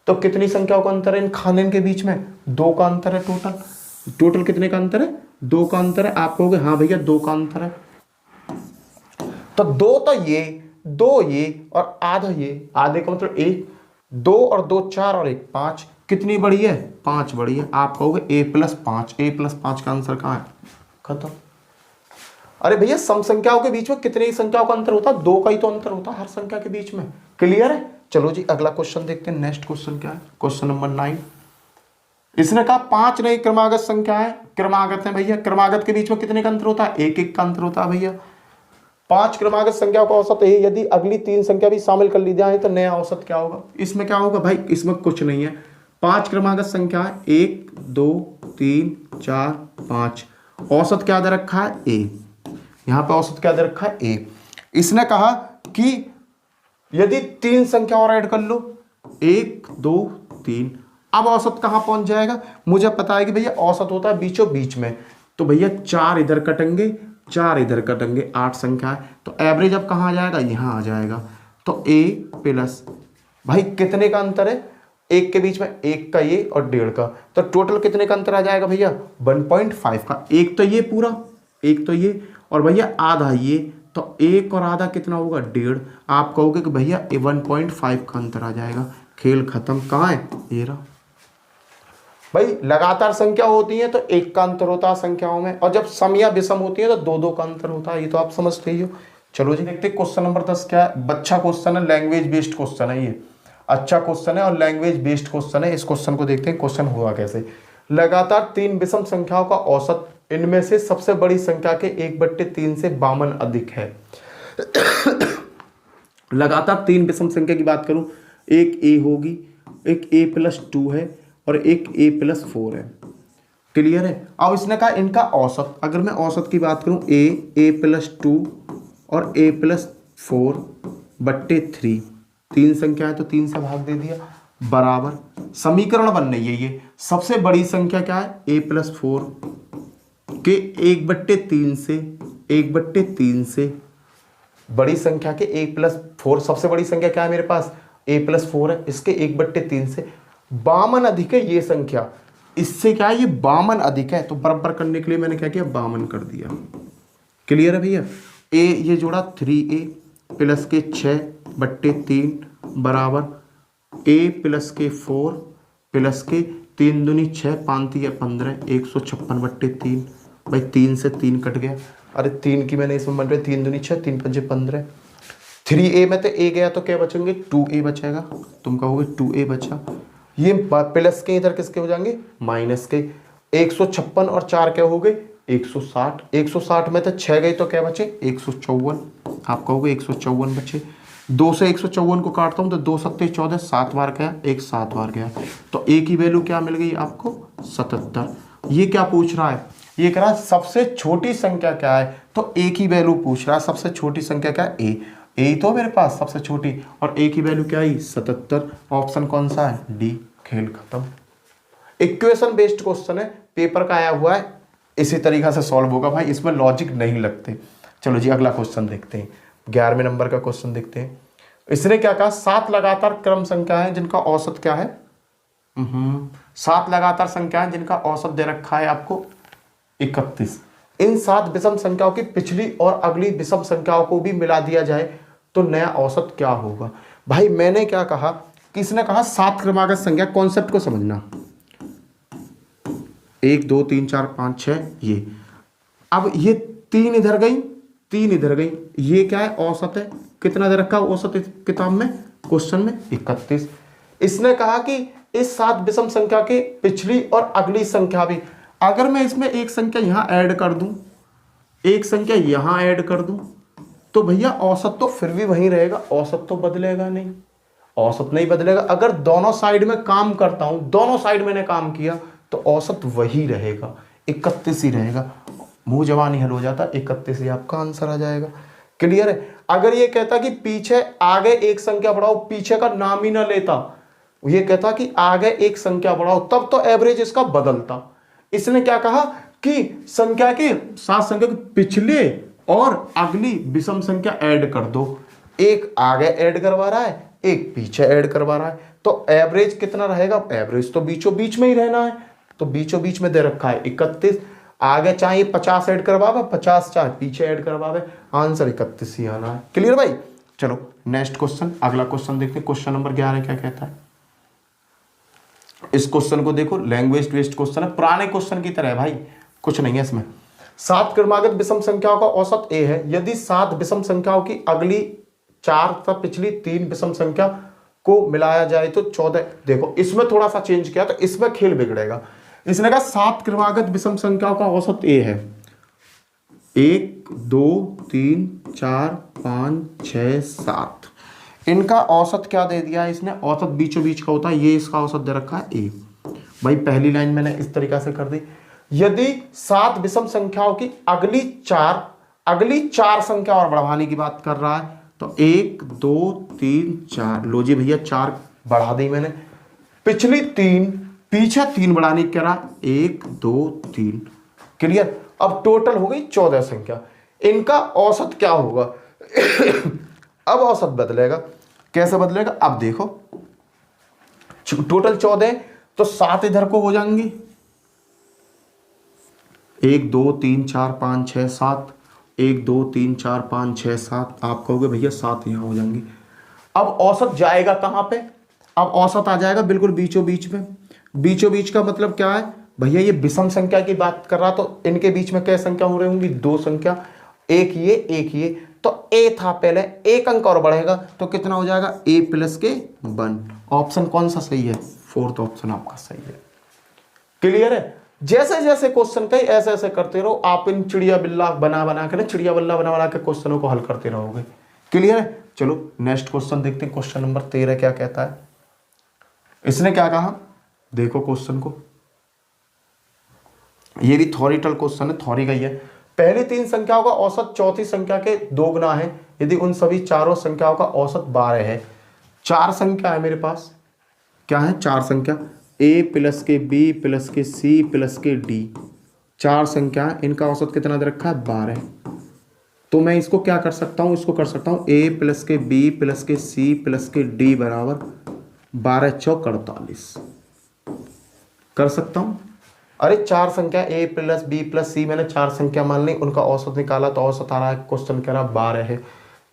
तो कितनी संख्याओं का अंतर है इन खाने के बीच में, 2 का अंतर है टोटल। टोटल कितने का अंतर है, 2 का अंतर है। आप कहोगे हाँ भैया 2 का अंतर है, तो 2 तो ये 2 ये और आधा ये, आधे का मतलब 1, 2 और 2 4 और 1 5, कितनी बड़ी है 5 बड़ी है। आप कहोगे a+5, a+5 का आंसर कहाँ है, खत्म। अरे भैया सम संख्याओं के बीच में कितनी संख्याओं का अंतर होता है, 2 का ही तो अंतर होता है हर संख्या के बीच में। क्लियर है, चलो जी अगला क्वेश्चन देखते हैं। नेक्स्ट क्वेश्चन क्या है, क्वेश्चन नंबर 9। इसने कहा 5 नई क्रमागत संख्या है, क्रमागत है भैया, क्रमागत के बीच में कितने का अंतर होता है, 1 का अंतर होता है भैया। 5 क्रमागत संख्याओं का औसत है, यदि अगली 3 संख्या भी शामिल कर ली जाए तो नया औसत क्या होगा। इसमें क्या होगा भाई, इसमें कुछ नहीं है, 5 क्रमागत संख्या है, 1 2 3 4 5, औसत क्या दे रखा है ए, यहां पे औसत क्या दे रखा है ए। इसने कहा कि यदि 3 संख्या और ऐड कर लो, 1 2 3, अब औसत कहां पहुंच जाएगा, मुझे पता है कि भैया औसत होता है बीचों बीच में, तो भैया 4 इधर कटेंगे 4 इधर कटेंगे, 8 संख्या है, तो एवरेज अब कहां आ जाएगा, यहां आ जाएगा। तो a प्लस, भाई कितने का अंतर है, एक के बीच में एक का ये और 1.5 का, तो टोटल कितने का अंतर आ जाएगा भैया 1.5 का। एक तो ये पूरा, एक तो ये, और भैया आधा ये, तो एक और आधा कितना होगा 1.5। आप कहोगे कि भैया 1.5 का अंतर आ जाएगा। खेल खत्म। कहाँ है ये रहा भाई। लगातार संख्या होती है तो एक का अंतर होता है संख्याओं में, और जब सम या विषम होती है तो दो दो का अंतर होता है। ये तो आप समझते ही हो। चलो जी देखते क्वेश्चन नंबर 10 क्या है। अच्छा क्वेश्चन है, लैंग्वेज बेस्ड क्वेश्चन है ये। अच्छा क्वेश्चन है और लैंग्वेज बेस्ड क्वेश्चन है। इस क्वेश्चन को देखते हैं क्वेश्चन हुआ कैसे। लगातार 3 विषम संख्याओं का औसत इनमें से सबसे बड़ी संख्या के 1/3 से 52 अधिक है। लगातार 3 विषम संख्या की बात करूं, एक a होगी, एक a+2 है और एक a+4 है। क्लियर है। अब इसने कहा इनका औसत, अगर मैं औसत की बात करूं a+2 और a+4/3, 3 संख्या है तो 3 से भाग दे दिया, बराबर समीकरण बन रही है ये। सबसे बड़ी संख्या क्या है a+4 के 1/3 से बड़ी संख्या के a+4, सबसे बड़ी संख्या क्या है मेरे पास a+4 है, इसके 1/3 से 52 अधिक है ये संख्या। इससे क्या है ये 52 अधिक है, तो बराबर करने के लिए मैंने क्या किया 52 कर दिया। क्लियर है भैया। a ये जोड़ा 3a प्लस के 6/3 बराबर a+4 प्लस के 3 दूनी 6 5 3 15 156/3। भाई 3 से 3 कट गया। अरे 3 की मैंने इसमें बन रहे 3 दूनी 6 3 5 15। 3a में तो a गया तो क्या बचेंगे 2a बचेगा। तुम कहोगे 2a बचा, ये प्लस के इधर किसके हो जाएंगे माइनस के। 156 और 4 क्या हो गए 160। 160 में तो 6 गए तो क्या बचे 154। आप कहोगे 154 बचे। 2 से 154 को काटता हूं तो 2 7 14, 7 बार गया, एक 7 बार गया, तो a की वैल्यू क्या मिल गई आपको 77। ये क्या पूछ रहा है, ये कह रहा है सबसे छोटी संख्या क्या है, तो a की वैल्यू पूछ रहा है। सबसे छोटी संख्या क्या है a तो मेरे पास सबसे छोटी, और a की वैल्यू क्या आई 77। ऑप्शन कौन सा है डी। खेल खत्म। इक्वेशन बेस्ड क्वेश्चन है, पेपर का आया हुआ है, इसी तरीका से सॉल्व होगा भाई, इसमें लॉजिक नहीं लगते। चलो जी अगला क्वेश्चन देखते हैं। 11वें नंबर का क्वेश्चन देखते हैं। इसने क्या कहा 7 लगातार क्रम संख्या है जिनका औसत क्या है 7 लगातार संख्या है जिनका औसत दे रखा है आपको 31। इन 7 विषम संख्याओं की पिछली और अगली विषम संख्याओं को भी मिला दिया जाए तो नया औसत क्या होगा। भाई मैंने क्या कहा कि इसने कहा 7 क्रमागत संख्या, कॉन्सेप्ट को समझना, 1 2 3 4 5 6 ये। अब ये 3 इधर गई 3 इधर गई, ये क्या है औसत है, कितना दे रखा औसत किताब में क्वेश्चन में 31। इसने कहा कि इस 7 विषम संख्या के पिछली और अगली संख्या भी, अगर मैं इसमें एक संख्या यहां ऐड कर दूं, एक संख्या यहां ऐड कर दूं, तो भैया औसत तो फिर भी वही रहेगा, औसत तो बदलेगा नहीं, औसत नहीं बदलेगा। अगर दोनों साइड में काम करता हूं, दोनों साइड मैंने काम किया तो औसत वही रहेगा 31 ही रहेगा। मुंह जवानी हल हो जाता 31 ही आपका आंसर आ जाएगा। क्लियर है। अगर ये कहता कि पीछे आगे एक संख्या बढ़ाओ, पीछे का नाम ही ना लेता, ये कहता कि आगे एक संख्या बढ़ाओ, तब तो एवरेज इसका बदलता। इसने क्या कहा कि संख्या के 7 संख्या के पिछले और अगली विषम संख्या ऐड कर दो, एक आगे ऐड करवा रहा है एक पीछे ऐड करवा रहा है, तो एवरेज कितना रहेगा, एवरेज तो बीचों बीच में ही रहना है, तो बीचों बीच में दे रखा है 31। आगे चाहे 50 ऐड करवावे 50, चाहे पीछे ऐड करवावे, आंसर 31 ही आना है। क्लियर भाई। चलो नेक्स्ट क्वेश्चन, अगला क्वेश्चन देखते हैं। क्वेश्चन नंबर 11 क्या कहता है। इस क्वेश्चन को देखो, लैंग्वेज बेस्ड क्वेश्चन है, पुराने क्वेश्चन की तरह है भाई, कुछ नहीं है इसमें। 7 क्रमागत विषम संख्याओं का औसत a है यदि 7 विषम संख्याओं की अगली 4 तथा पिछली 3 विषम संख्या को मिलाया जाए तो 14। देखो इसमें थोड़ा सा चेंज किया तो इसमें खेल बिगड़ेगा। इसने कहा 7 क्रमागत विषम संख्याओं का औसत a है 1 2 3 4 5 6 7। इनका औसत क्या दे दिया है इसने, औसत बीचों बीच का होता है, ये इसका औसत दे रखा है a। भाई पहली लाइन मैंने इस तरीका से कर दी, यदि 7 विषम संख्याओं की अगली चार संख्या और बढ़ाने की बात कर रहा है, तो 1 2 3 4, लो जी भैया 4 बढ़ा दी मैंने, पिछली 3 पीछे 3 बढ़ाने की कह रहा 1 2 3। क्लियर। अब टोटल हो गई 14 संख्या, इनका औसत क्या होगा। अब औसत बदलेगा, कैसे बदलेगा अब देखो, टोटल 14, तो 7 इधर को हो जाएंगे, 1 2 3 4 5 6 7, 1 2 3 4 5 6 7, आप कहोगे भैया 7 यहाँ हो जाएंगे। अब औसत जाएगा कहाँ पे, अब औसत आ जाएगा बिल्कुल बीचों बीच में। बीचों बीच का मतलब क्या है भैया, ये विषम संख्या की बात कर रहा, तो इनके बीच में क्या संख्या हो रही होंगी, 2 संख्या, एक ये, तो ए था पहले, एक अंक और बढ़ेगा तो कितना हो जाएगा, a प्लस के 1। ऑप्शन कौन सा सही है, 4th ऑप्शन आपका सही है। क्लियर है। जैसे जैसे क्वेश्चन कई ऐसे ऐसे करते रहो, आप इन चिड़िया बिल्ला बना बना के ना, चिड़िया बिल्ला बना बना के क्वेश्चनों को हल करते रहोगे। क्लियर है। चलो नेक्स्ट क्वेश्चन देखते हैं, क्वेश्चन नंबर 13 क्या कहता है। इसने क्या कहा, देखो क्वेश्चन को, ये भी थ्योरेटिकल क्वेश्चन है, थ्योरी का ही है। पहली 3 संख्याओं का औसत चौथी संख्या के 2 गुना है यदि उन सभी चारों संख्याओं का औसत 12 है। 4 संख्या है मेरे पास, क्या है, 4 संख्या, a प्लस के b प्लस के c प्लस के d, 4 संख्या है, इनका औसत कितना दे रखा है, 12। तो मैं इसको क्या कर सकता हूं, इसको कर सकता हूं a प्लस के b प्लस के c प्लस के d बराबर 12 चौक 48 कर सकता हूं। अरे 4 संख्या a plus b plus c, मैंने 4 संख्या मान ली, उनका औसत निकाला तो औसत आ रहा है, क्वेश्चन कह रहा 12 है,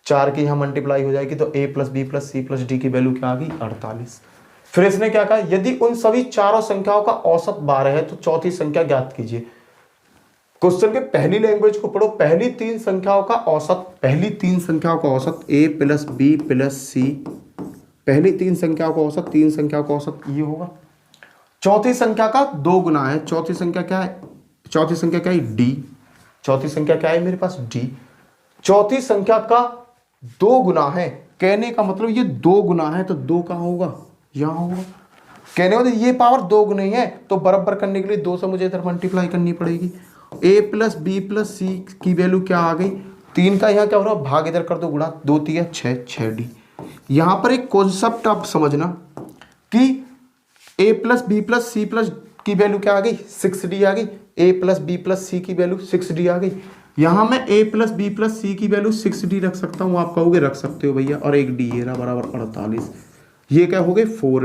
4 की यहाँ मल्टीप्लाई हो जाएगी तो a plus b plus c plus d की वैल्यू क्या आ गई, 48। फिर इसने क्या कहा, यदि उन सभी चारों संख्याओं का औसत 12 है तो चौथी संख्या ज्ञात कीजिए। क्वेश्चन के पहली लैंग्वेज को पढ़ो, पहली 3 संख्याओं का औसत, पहली 3 संख्याओं का औसत a plus b plus c, पहली 3 संख्याओं का औसत, 3 संख्याओं का औसत ये होगा। चौथी संख्या का 2 गुना है, चौथी संख्या क्या है, चौथी संख्या क्या है, d, चौथी संख्या क्या है मेरे पास, d, चौथी संख्या का 2 गुना है, कहने का मतलब ये 2 गुना है तो 2 कहां होगा, यहां होगा। कहने का मतलब ये पावर 2 गुना ही है, तो बराबर करने के लिए 2 से मुझे इधर मल्टीप्लाई करनी पड़ेगी। a plus B plus C की वैल्यू क्या आ गई, 3 का यहाँ क्या हो रहा है, भाग इधर कर दो, गुणा 2 3 6 6d। यहां पर एक कॉन्सेप्ट आप समझना कि a plus B plus C plus की वैल्यू क्या आ गई, 6d आ गई, a plus B plus C की वैल्यू 6d आ गई। यहां मैं a plus B plus C की वैल्यू 6d रख सकता हूं, आप कहोगे रख सकते हो भैया, और एक d है बराबर 48, ये क्या हो गए 4,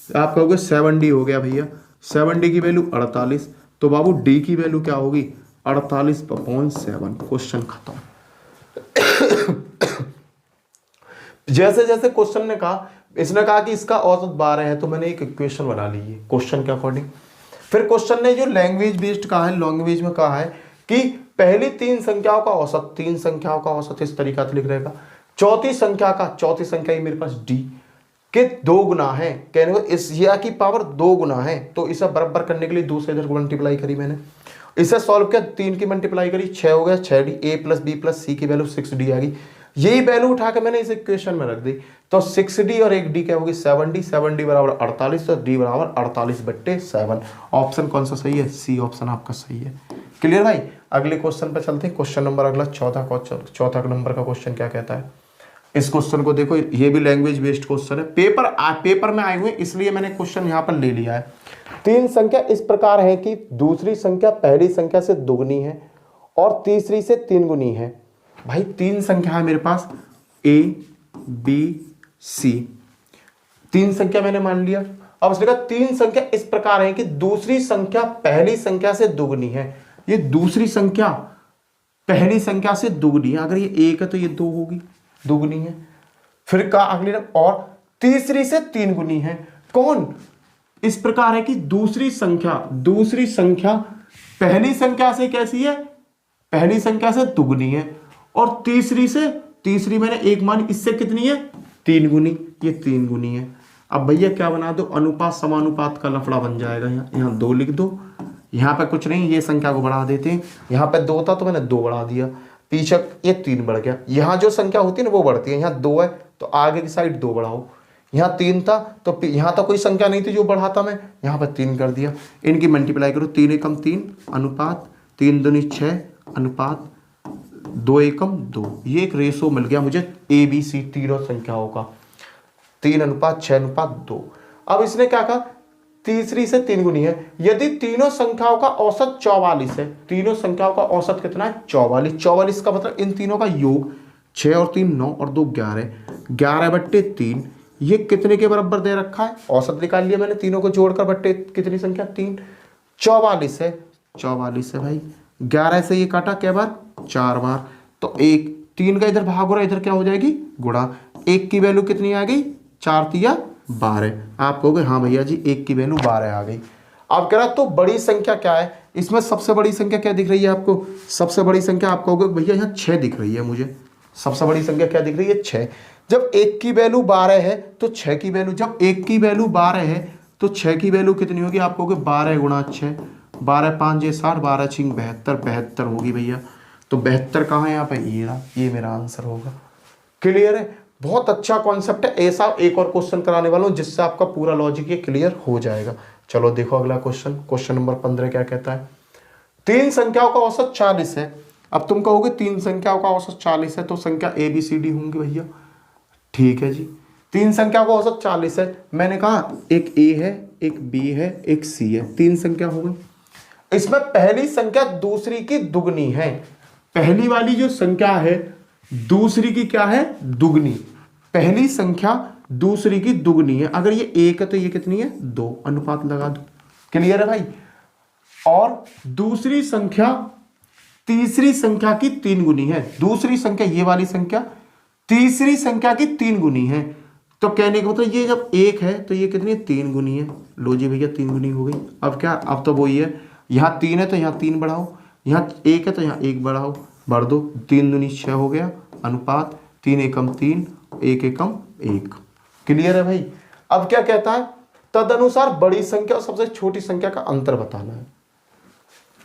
आप कहोगे 7d हो गया भैया, 7d की वैल्यू 48, तो बाबू d की वैल्यू क्या होगी, 48/7। क्वेश्चन खत्म। जैसे जैसे क्वेश्चन ने कहा, इसने कहा कि इसका औसत 12 है, तो मैंने एक इक्वेशन बना ली है क्वेश्चन के अकॉर्डिंग। फिर क्वेश्चन ने जो लैंग्वेज बेस्ड कहा है, लैंग्वेज में कहा है कि पहली 3 संख्याओं का औसत, 3 संख्याओं का औसत इस तरीका से लिख रहेगा, चौथी संख्या ही मेरे पास d के 2 गुना है, कहने को इस या की पावर 2 गुना है, तो इसे बराबर करने के लिए 2 से इधर मल्टीप्लाई करी मैंने, इसे सॉल्व किया, 3 की मल्टीप्लाई करी, 6 हो गया 6d, a plus B plus C की वैल्यू 6d आ गई। यही वैल्यू उठा के मैंने इस इक्वेशन में रख दी, तो 6d और 1d क्या होगी, 7d, 7d बराबर 48, तो d बराबर 48/7। ऑप्शन कौन सा सही है, सी ऑप्शन आपका सही है। क्लियर भाई। अगले क्वेश्चन पे चलते हैं, क्वेश्चन नंबर अगला चौथा नंबर का क्वेश्चन क्या कहता है। इस क्वेश्चन को देखो, ये भी लैंग्वेज बेस्ड क्वेश्चन है, पेपर में आए हुए इसलिए मैंने क्वेश्चन यहाँ पर ले लिया है। 3 संख्या इस प्रकार है कि दूसरी संख्या पहली संख्या से दुगनी है और तीसरी से 3 गुनी है। भाई 3 संख्या है मेरे पास, a b c, 3 संख्या मैंने मान लिया। अब उसने कहा 3 संख्या इस प्रकार है कि दूसरी संख्या पहली संख्या से दुगनी है। ये दूसरी संख्या पहली संख्या से दुगनी है, अगर ये 1 है तो ये 2 होगी, दुगनी है। फिर कहा अगली, और तीसरी से 3 गुनी है। कौन, इस प्रकार है कि दूसरी संख्या पहली संख्या से कैसी है, पहली संख्या से दुगनी है, और तीसरी मैंने 1 मानी, इससे कितनी है, 3 गुनी, ये 3 गुनी है। अब भैया क्या बना दो, अनुपात समानुपात का लफड़ा बन जाएगा। यहाँ 2 लिख दो, यहाँ पे कुछ नहीं, ये संख्या को बढ़ा देते हैं, यहाँ पे 2 था तो मैंने 2 बढ़ा दिया, पीछे ये 3 बढ़ गया। यहाँ जो संख्या होती है ना वो बढ़ती है, यहाँ 2 है तो आगे की साइड 2 बढ़ाओ, यहाँ 3 था तो यहाँ तो कोई संख्या नहीं थी जो बढ़ाता मैं, यहाँ पर 3 कर दिया। इनकी मल्टीप्लाई करो, 3 एकम 3 अनुपात 3 दूनी 6 अनुपात 2 एकम 2, ये एक रेशो मिल गया मुझे ए बी सी तीनों संख्याओं का, 3 अनुपात 6 अनुपात 2। अब इसने क्या कहा, तीसरी से 3 गुनी है, यदि तीनों संख्याओं का औसत 44 है, तीनों संख्याओं का औसत कितना है, 44 का मतलब इन तीनों का योग 6 और 3 9 और 2 11, 11/3 ये कितने के बराबर दे रखा है, औसत निकाल लिया मैंने तीनों को जोड़कर, बट्टे कितनी संख्या 3, 44 है, 44 है भाई। 11 से ये काटा क्या बार, 4 बार, तो 1, 3 का इधर भाग हो रहा है, इधर क्या हो जाएगी गुणा। 1 की वैल्यू कितनी आ गई, 4 तिया 12। आप कहोगे हाँ भैया जी 1 की वैल्यू 12 आ गई। आप कह रहा तो बड़ी संख्या क्या है, इसमें सबसे बड़ी संख्या क्या दिख रही है आपको, सबसे बड़ी संख्या आप कहोगे भैया यहाँ 6 दिख रही है मुझे, सबसे बड़ी संख्या क्या दिख रही है 6। जब 1 की वैल्यू 12 है तो 6 की वैल्यू, जब 1 की वैल्यू 12 है तो 6 की वैल्यू कितनी होगी, आप कहोगे 12 गुणा 6, 12 5 ये 60, 12 6 72, 72 होगी भैया। तो 72 कहाँ है यहाँ पे, ये मेरा आंसर होगा। क्लियर है, बहुत अच्छा कॉन्सेप्ट है। ऐसा एक और क्वेश्चन कराने वाला हूँ जिससे आपका पूरा लॉजिक ये क्लियर हो जाएगा। चलो देखो अगला क्वेश्चन, क्वेश्चन नंबर 15 क्या कहता है, 3 संख्याओं का औसत 40 है। अब तुम कहोगे 3 संख्याओं का औसत 40 है तो संख्या ABCD होंगी भैया, ठीक है जी। 3 संख्याओं का औसत 40 है, मैंने कहा एक A है, एक B है, एक C है, 3 संख्या हो गई। इसमें पहली संख्या दूसरी की दुगनी है, पहली वाली जो संख्या है दूसरी की क्या है, दुगनी। पहली संख्या दूसरी की दुगनी है, अगर ये 1 है तो ये कितनी है 2, अनुपात लगा दो। क्लियर है भाई। और दूसरी संख्या तीसरी संख्या की 3 गुनी है, दूसरी संख्या ये वाली संख्या तीसरी संख्या की 3 गुनी है। तो कहने का मतलब ये जब 1 है तो ये कितनी है 3 गुनी है। लो जी भैया 3 गुनी हो गई। अब क्या, अब तो वही है, यहाँ 3 है तो यहाँ 3 बढ़ाओ, यहाँ 1 है तो यहाँ 1 बढ़ाओ, बढ़ दो, 3 दूनी 6 हो गया, अनुपात 3 एकम 3, 1 एकम 1। क्लियर है भाई। अब क्या कहता है, तदनुसार बड़ी संख्या और सबसे छोटी संख्या का अंतर बताना है।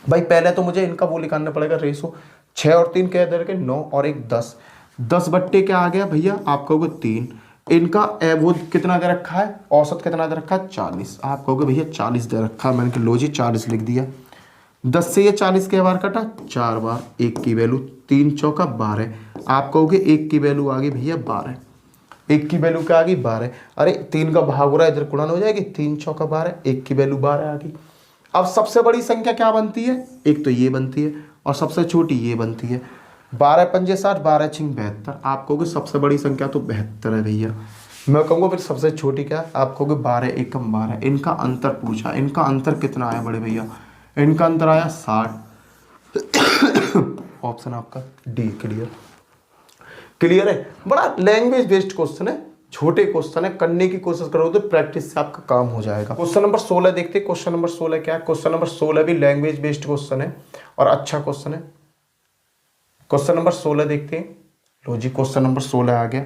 भाई पहले तो मुझे इनका वो निकालना पड़ेगा रेशो, 6 और 3 क्या दे रखे 9 और 1 10, 10 बट्टे क्या आ गया भैया, आप कहोगे 3। इनका वो कितना दे रखा है, औसत कितना दे रखा है 40, आप कहोगे भैया 40 दे रखा है, मैंने कहा लो जी 40 लिख दिया। 10 से ये 40 के बार कटा 4 बार, 1 की वैल्यू 3 चौका 12, आप कहोगे 1 की वैल्यू आ गई भैया 12, 1 की वैल्यू क्या आ गई 12। अरे 3 का भाग हो रहा है, इधर गुणन हो जाएगी, 3 चौका 12, 1 की वैल्यू 12 आ गई। अब सबसे बड़ी संख्या क्या बनती है, एक तो ये बनती है और सबसे छोटी ये बनती है। 12 पंजे 60, 12 छिंग 72, आप कहोगे सबसे बड़ी संख्या तो 72 है भैया। मैं कहूँगा फिर सबसे छोटी क्या है, आप कहोगे 12 एकम 12। इनका अंतर पूछा, इनका अंतर कितना आया बड़े भैया, इनका अंतर आया 60। ऑप्शन आपका डी। क्लियर, क्लियर है। बड़ा लैंग्वेज बेस्ड क्वेश्चन है, छोटे क्वेश्चन है, करने की कोशिश करो तो प्रैक्टिस से आपका काम हो जाएगा। क्वेश्चन नंबर 16 देखते हैं। क्वेश्चन नंबर 16 क्या है, क्वेश्चन नंबर 16 भी लैंग्वेज बेस्ड क्वेश्चन है और अच्छा क्वेश्चन है। क्वेश्चन नंबर 16 देखते हैं। लो जी क्वेश्चन नंबर 16 आ गया।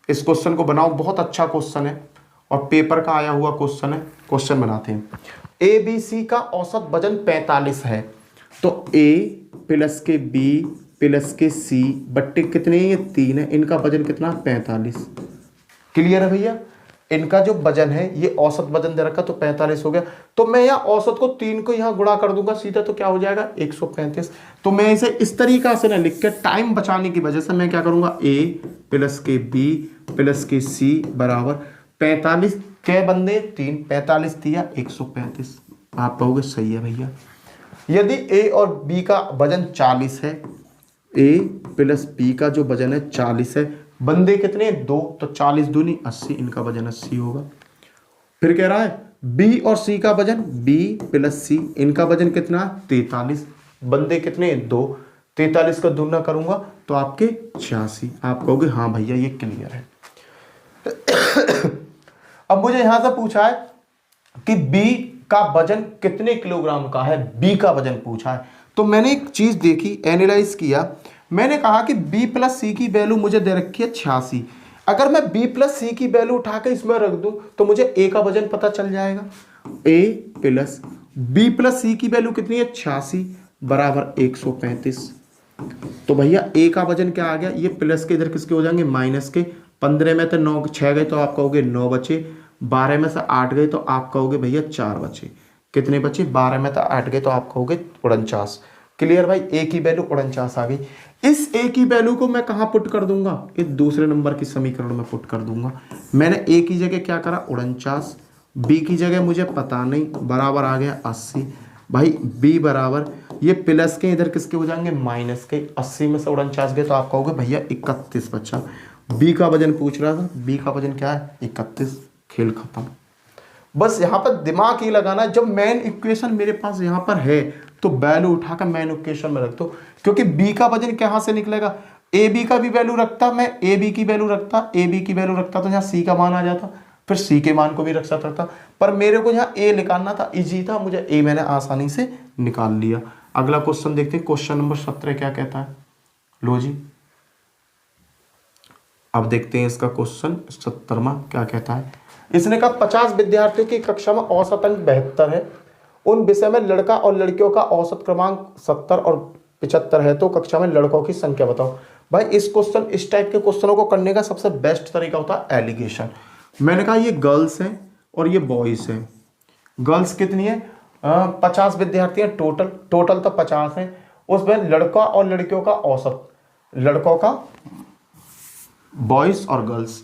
इस क्वेश्चन को बनाओ, बहुत अच्छा क्वेश्चन है और पेपर का आया हुआ क्वेश्चन है। क्वेश्चन बनाते हैं। ABC का औसत वजन 45 है, तो A प्लस के B प्लस के C बट्टे कितने, ये 3 है, इनका वजन कितना 45। क्लियर है भैया। इनका जो वजन है, ये औसत वजन दे रखा तो 45 हो गया, तो मैं यहाँ औसत को 3 को यहाँ गुणा कर दूंगा सीधा, तो क्या हो जाएगा 135। तो मैं इसे इस तरीका से ना लिख के टाइम बचाने की वजह से मैं क्या करूंगा, A प्लस के B प्लस के C बराबर 45 के बंदे 3, 45 दिया 135। आप कहोगे सही है भैया। यदि A और B का वजन 40 है, A प्लस B का जो वजन है 40 है, बंदे कितने 2, तो 40 दूनी 80, इनका वजन 80 होगा। फिर कह रहा है B और C का वजन, B प्लस C, इनका वजन कितना 43, बंदे कितने 2, 43 का दूना करूंगा तो आपके 86। आप कहोगे हाँ भैया ये क्लियर है। अब मुझे यहां से पूछा है कि B का वजन कितने किलोग्राम का है, B का वजन पूछा है। तो मैंने एक चीज देखी, एनालाइज किया, मैंने कहा कि B प्लस C की वैल्यू मुझे दे रखी है 86। अगर मैं B प्लस C की वैल्यू उठा के इसमें रख दूं तो मुझे A का वजन पता चल जाएगा। A plus B plus C की वैल्यू कितनी है 86 बराबर 135। तो भैया A का वजन क्या आ गया, ये प्लस के इधर किसके हो जाएंगे माइनस के, 15 में तो 9 6 गए तो आप कहोगे 9 बचे, 12 में से 8 गए तो आप कहोगे भैया 4 बचे। कितने बचे, 12 में तो 8 गए तो आप कहोगे 49। क्लियर भाई। A की वैल्यू 49 आ गई। इस A की वैल्यू को मैं कहाँ पुट कर दूंगा, इस दूसरे नंबर की समीकरण में पुट कर दूंगा। मैंने A की जगह क्या करा 49, B की जगह मुझे पता नहीं, बराबर आ गया 80। भाई B बराबर ये प्लस के इधर किसके हो जाएंगे माइनस के, 80 में से 49 गए तो आप कहोगे भैया 31 बचा। बी का वजन पूछ रहा था, बी का वजन क्या है 31। खेल खत्म। बस यहाँ पर दिमाग ही लगाना, जब मेन इक्वेशन मेरे पास यहाँ पर है तो वैल्यू उठाकर मेन इक्वेशन में रख दो, क्योंकि बी का वजन कहाँ से निकलेगा, ए बी का भी वैल्यू रखता, मैं ए बी की वैल्यू रखता, ए बी की वैल्यू रखता तो यहाँ सी का मान आ जाता, फिर सी के मान को भी रख सकता था, पर मेरे को यहाँ ए निकालना था, इजी था, मुझे ए मैंने आसानी से निकाल लिया। अगला क्वेश्चन देखते हैं, क्वेश्चन नंबर 17 क्या कहता है। लो जी, अब देखते हैं इसका क्वेश्चन 17वां क्या कहता है। इसने कहा 50 विद्यार्थियों की कक्षा में औसत अंक 72 है, उन विषय में लड़का और लड़कियों का औसत क्रमांक 70 और 75 है, तो कक्षा में लड़कों की संख्या बताओ। भाई इस टाइप के क्वेश्चनों को करने का सबसे बेस्ट तरीका होता है एलिगेशन। मैंने कहा ये गर्ल्स हैं और ये बॉयज हैं। गर्ल्स कितनी है, 50 विद्यार्थी हैं टोटल तो 50 हैं, उसमें लड़का और लड़कियों का औसत, लड़कों का, बॉयज और गर्ल्स,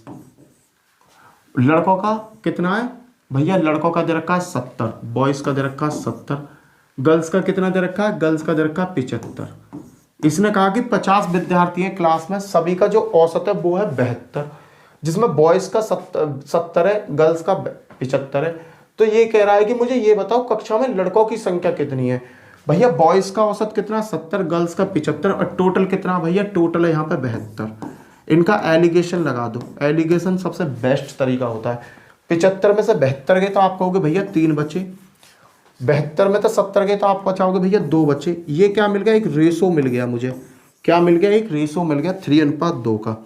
लड़कों का कितना है भैया, लड़कों का दे रखा है 70, बॉयज का दे रखा है 70, गर्ल्स का कितना दे रखा है, गर्ल्स का दे रखा है 75। इसने कहा कि 50 विद्यार्थी हैं क्लास में, सभी का जो औसत है वो है 72, जिसमें बॉयज का 70 है, गर्ल्स का 75 है। तो ये कह रहा है कि मुझे ये बताओ कक्षा में लड़कों की संख्या कितनी है। भैया बॉयज का औसत कितना 70, गर्ल्स का 75 और टोटल कितना भैया, टोटल है यहाँ पे 72। इनका एलिगेशन लगा दो, एलिगेशन सबसे बेस्ट तरीका होता है। 75 में से 72 गए तो आप कहोगे भैया 3 बचे, 72 में तो 70 गए तो आप बचाओगे भैया 2 बचे। ये क्या मिल गया, एक रेशो मिल गया मुझे, क्या मिल गया, एक रेशो मिल गया 3:2 का।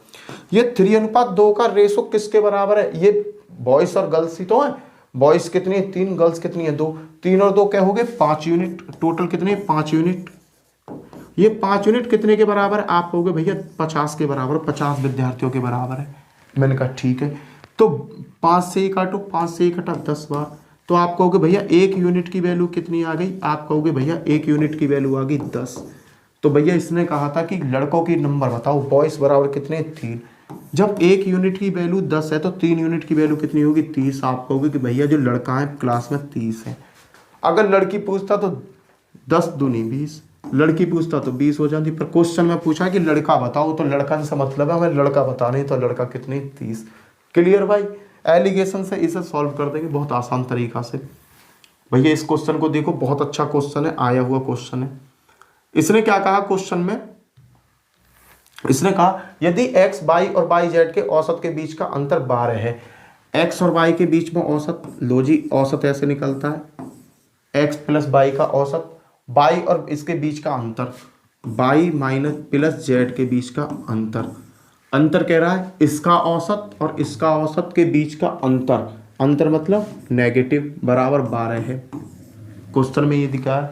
ये 3:2 का रेशो किसके बराबर है, ये बॉयज और गर्ल्स ही तो है। बॉयज कितनी है 3, गर्ल्स कितनी है 2, 3 और 2 क्या हो गए 5 यूनिट, टोटल कितने 5 यूनिट। ये 5 यूनिट कितने के बराबर है, आप कहोगे भैया 50 के बराबर, 50 विद्यार्थियों के बराबर है। मैंने कहा ठीक है, तो 5 से ही काटो, 5 से ही कटा 10 बार, तो आप कहोगे भैया 1 यूनिट की वैल्यू कितनी आ गई, आप कहोगे भैया 1 यूनिट की वैल्यू आ गई 10। तो भैया इसने कहा था कि लड़कों की नंबर बताओ, बॉयज बराबर कितने 3, जब 1 यूनिट की वैल्यू 10 है तो 3 यूनिट की वैल्यू कितनी होगी 30। आप कहोगे कि भैया जो लड़का है क्लास में 30 है। अगर लड़की पूछता तो 10 दूनी 20, लड़की पूछता तो 20 हो जाती, पर क्वेश्चन में पूछा कि लड़का बताओ, तो लड़का से मतलब है हमें लड़का बताने, तो लड़का कितने 30। क्लियर भाई, एलिगेशन से इसे सॉल्व कर देंगे बहुत आसान तरीका से। भैया इस क्वेश्चन को देखो, बहुत अच्छा क्वेश्चन है, आया हुआ क्वेश्चन है। इसने क्या कहा क्वेश्चन में, इसने कहा यदि x y और y z के औसत के बीच का अंतर 12 है, x और y के बीच में औसत, लो जी औसत ऐसे निकलता है x प्लस y का औसत, y और इसके बीच का अंतर, y माइनस प्लस z के बीच का अंतर, अंतर कह रहा है इसका औसत और इसका औसत के बीच का अंतर, अंतर मतलब नेगेटिव, बराबर 12 है। क्वेश्चन में ये दिखा है।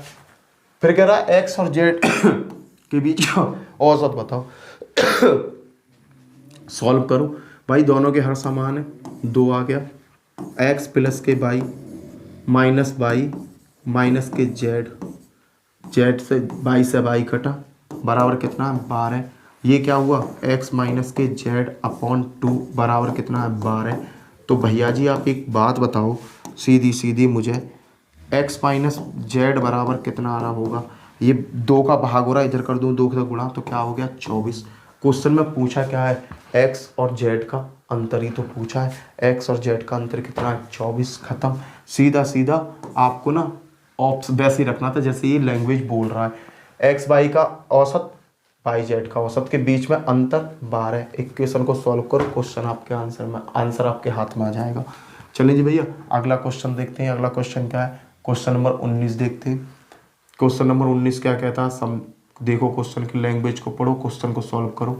फिर कह रहा है x और z के बीच का औसत बताओ। सॉल्व करो भाई, दोनों के हर समान है, 2 आ गया, x प्लस के y माइनस y माइनस के z, z से y से y कटा, बराबर कितना है 12। ये क्या हुआ x माइनस के z अपॉन 2 बराबर कितना है 12। तो भैया जी आप एक बात बताओ सीधी सीधी मुझे, x माइनस z बराबर कितना आ रहा होगा, ये 2 का भाग हो रहा है, इधर कर दूँ 2 से गुणा, तो क्या हो गया 24। क्वेश्चन में पूछा क्या है, x और z का अंतर ही तो पूछा है, x और z का अंतर कितना है 24, खत्म। सीधा सीधा आपको ना वैसे ही रखना था जैसे ये लैंग्वेज बोल रहा है, x y का औसत y z का औसत के बीच में अंतर 12। इक्वेशन को सॉल्व करो, क्वेश्चन आपके आंसर आपके हाथ में आ जाएगा। चलिए जी भैया अगला क्वेश्चन देखते हैं। अगला क्वेश्चन क्या है, क्वेश्चन नंबर 19 देखते हैं। क्वेश्चन नंबर 19 क्या कहता है, देखो क्वेश्चन की लैंग्वेज को पढ़ो, क्वेश्चन को सॉल्व करो।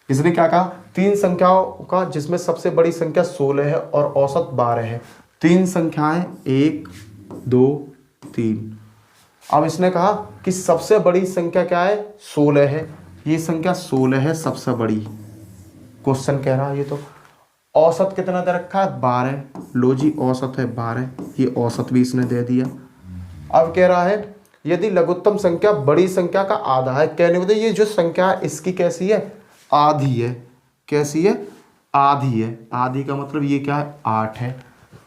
इसने क्या कहा, 3 संख्याओं का जिसमें सबसे बड़ी संख्या 16 है और औसत 12 है। 3 संख्याएं 1 2 3। अब इसने कहा कि सबसे बड़ी संख्या क्या है 16 है, ये संख्या 16 है सबसे बड़ी। क्वेश्चन कह रहा है ये तो औसत कितना दे रखा है 12, लो जी औसत है 12, ये औसत भी इसने दे दिया। अब कह रहा है यदि लघुत्तम संख्या बड़ी संख्या का आधा है, कहने को ये जो संख्या है इसकी कैसी है आधी है, कैसी है आधी है, आधी का मतलब ये क्या है 8 है,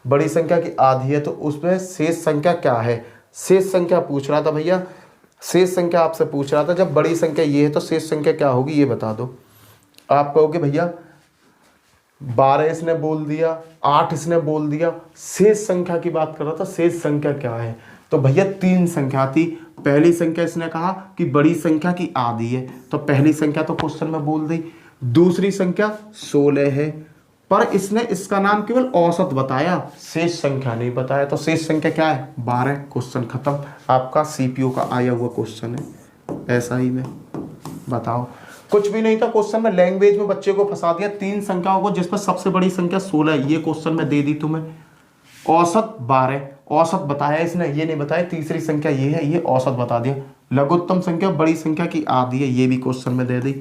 बड़ी संख्या की आधी है, तो उसमें शेष संख्या क्या है, शेष संख्या पूछ रहा था भैया, शेष संख्या आपसे पूछ रहा था। जब बड़ी संख्या ये है तो शेष संख्या क्या होगी ये बता दो। आप कहोगे भैया 12 इसने बोल दिया, 8 इसने बोल दिया। शेष संख्या की बात कर रहा था, शेष संख्या क्या है? तो भैया 3 संख्या थी। पहली संख्या इसने कहा कि बड़ी संख्या की आधी है, तो पहली संख्या तो क्वेश्चन में बोल दी। दूसरी संख्या 16 है, पर इसने इसका नाम केवल औसत बताया, शेष संख्या नहीं बताया। तो शेष संख्या क्या है? 12। क्वेश्चन खत्म। आपका सीपीओ का आया हुआ क्वेश्चन है। ऐसा ही में बताओ, कुछ भी नहीं था क्वेश्चन में, लैंग्वेज में बच्चे को फंसा दिया। 3 संख्याओं को जिसमें सबसे बड़ी संख्या 16 है, ये क्वेश्चन में दे दी तुम्हें। औसत 12, औसत बताया इसने, ये नहीं बताया तीसरी संख्या ये है, ये औसत बता दिया। लघुत्तम संख्या बड़ी संख्या की आधी है, ये भी क्वेश्चन में दे दी,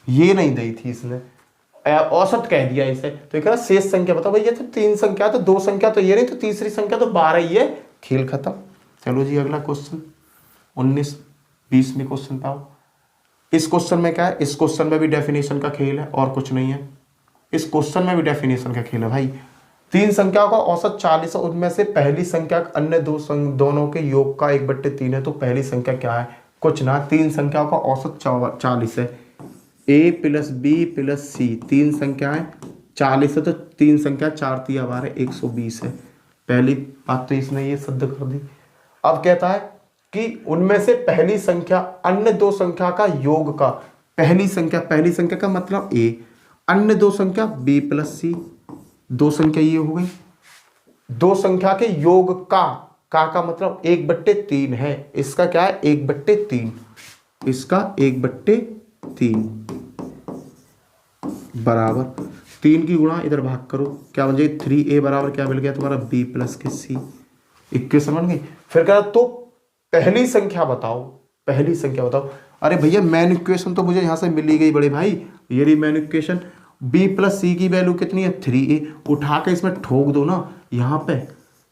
ये नहीं दी थी इसने, औसत कह दिया इसे। तो ये कह रहा शेष संख्या बताओ। भैया तो 3 संख्या तो 2 संख्या तो ये नहीं, तो तीसरी संख्या तो 12 ही है। खेल खत्म। चलो जी अगला क्वेश्चन 19 20 में क्वेश्चन पाओ। इस क्वेश्चन में क्या है? इस क्वेश्चन में भी डेफिनेशन का खेल है और कुछ नहीं है। इस क्वेश्चन में भी डेफिनेशन का खेल है भाई। 3 संख्याओं का औसत 40 है, उनमें से पहली संख्या अन्य दोनों के योग का 1/3 है। तो पहली संख्या क्या है? कुछ ना, 3 संख्याओं का औसत 40 है। a प्लस बी प्लस सी, 3 संख्याएं 40 है, तो 3 संख्या 4 तिया 12 120 है। पहली बात तो इसने ये सिद्ध कर दी। अब कहता है कि उनमें से पहली संख्या अन्य 2 संख्या का योग का, पहली संख्या का मतलब a, अन्य 2 संख्या b प्लस सी, 2 संख्या ये हो गई, 2 संख्या के योग का मतलब 1/3 है। इसका क्या है? 1/3, इसका 1/3 बराबर 3 की गुणा इधर भाग करो, क्या बन जाएगी? 3a बराबर क्या मिल गया तुम्हारा? b प्लस के c। इक्वेशन बन गई। फिर कह रहा तो पहली संख्या बताओ, पहली संख्या बताओ। अरे भैया मेन इक्वेशन तो मुझे यहां से मिल ही गई बड़े भाई, ये रही main equation. b plus C की वैल्यू कितनी है? 3a। उठा के इसमें ठोक दो ना यहाँ पे।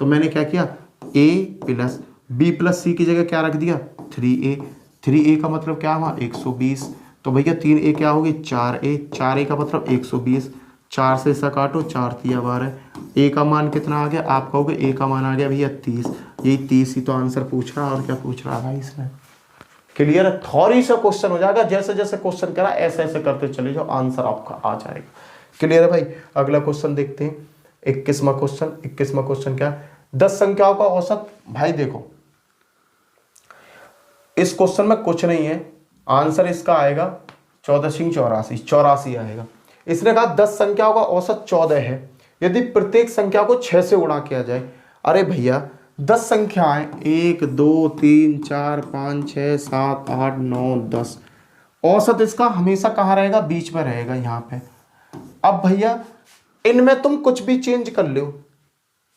तो मैंने क्या किया? a plus b plus C की जगह क्या रख दिया? 3a। 3a का मतलब क्या हुआ? 120। तो भैया 3a क्या होगी? 4a। 4a का मतलब 120। 4 से इसका काटो, 4 तिया 12। a का मान कितना आ गया? आप कहोगे a का मान आ गया भैया 30। यही 30 ही तो आंसर पूछ रहा है, और क्या पूछ रहा है भाई इसने? क्लियर है? थोड़ी सा क्वेश्चन हो जाएगा, जैसे जैसे क्वेश्चन करा ऐसे ऐसे करते चले जाओ, आंसर आपका आ जाएगा। क्लियर है भाई? अगला क्वेश्चन देखते हैं। 21वां क्वेश्चन। 21वां क्वेश्चन क्या? 10 संख्याओं का औसत। भाई देखो इस क्वेश्चन में कुछ नहीं है, आंसर इसका आएगा 1484 आएगा। इसने कहा 10 संख्याओं का औसत 14 है, यदि प्रत्येक संख्या को 6 से गुणा किया जाए। अरे भैया 10 संख्याएं 1 2 3 4 5 6 7 8 9 10, औसत इसका हमेशा कहाँ रहेगा? बीच में रहेगा यहाँ पे। अब भैया इनमें तुम कुछ भी चेंज कर लो,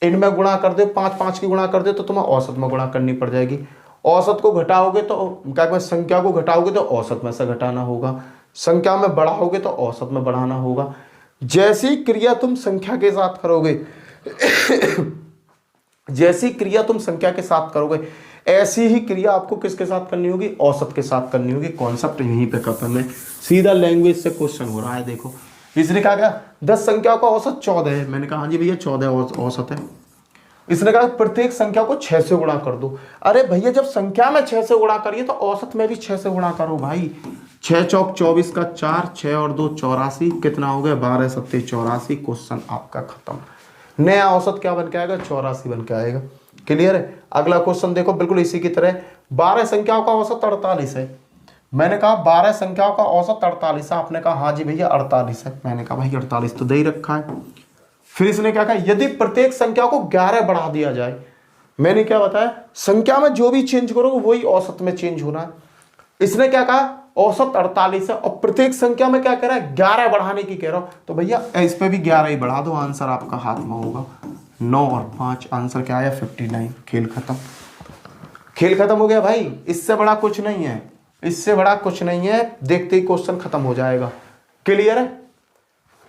इनमें गुणा कर दो, 5 5 की गुणा कर दो, तो तुम्हें औसत में गुणा करनी पड़ जाएगी। औसत को घटाओगे तो क्या कहते हैं, संख्या को घटाओगे तो औसत में से घटाना होगा, संख्या में बढ़ाओगे तो औसत में बढ़ाना होगा। जैसी क्रिया तुम संख्या के साथ करोगे जैसी क्रिया तुम संख्या के साथ करोगे, ऐसी ही क्रिया आपको किसके साथ करनी होगी? औसत के साथ करनी होगी। कॉन्सेप्ट यहीं पे खत्म है, सीधा लैंग्वेज से क्वेश्चन हो रहा है। देखो इसने कहा क्या? 10 संख्या का औसत 14 है। मैंने कहा हाँ जी भैया 14 औसत है। इसने कहा प्रत्येक संख्या को 6 से गुणा कर दो। अरे भैया जब संख्या में 6 से गुणा करिए तो औसत में भी 6 से गुणा करो भाई। 6 चौक 24 का 4, 6 और 2 84, कितना हो गया? 12 सत्ते 84। क्वेश्चन आपका खत्म। नया औसत क्या बन के आएगा? 84 बन के आएगा। क्लियर है? अगला क्वेश्चन देखो बिल्कुल इसी की तरह। 12 संख्याओं का औसत 48 है। मैंने कहा 12 संख्याओं का औसत 48 है। आपने कहा हाँ जी भैया 48 है। मैंने कहा भाई 48 तो दे ही रखा है। फिर इसने क्या कहा? यदि प्रत्येक संख्या को 11 बढ़ा दिया जाए। मैंने क्या बताया? संख्या में जो भी चेंज करोगे वही औसत में चेंज होना है। इसने क्या कहा? औसत 48 है और प्रत्येक संख्या में क्या कह रहा है? 11 बढ़ाने की कह रहा हूं। तो भैया इस पे भी 11 ही बढ़ा दो, आंसर आपका हाथ में होगा। 9 और 5, आंसर क्या आया? 59। खेल खत्म। खेल खत्म हो गया भाई। इससे बड़ा कुछ नहीं है, इससे बड़ा कुछ नहीं है। देखते ही क्वेश्चन खत्म हो जाएगा। क्लियर है?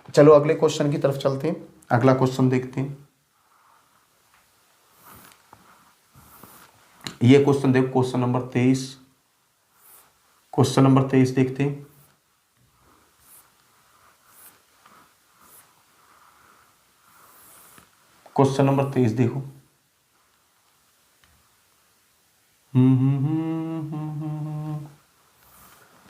चलो अगले क्वेश्चन की तरफ चलते हैं। अगला क्वेश्चन देखते हैं। ये क्वेश्चन देखो, क्वेश्चन नंबर 23। क्वेश्चन नंबर 23 देखते हैं। क्वेश्चन नंबर 23 देखो।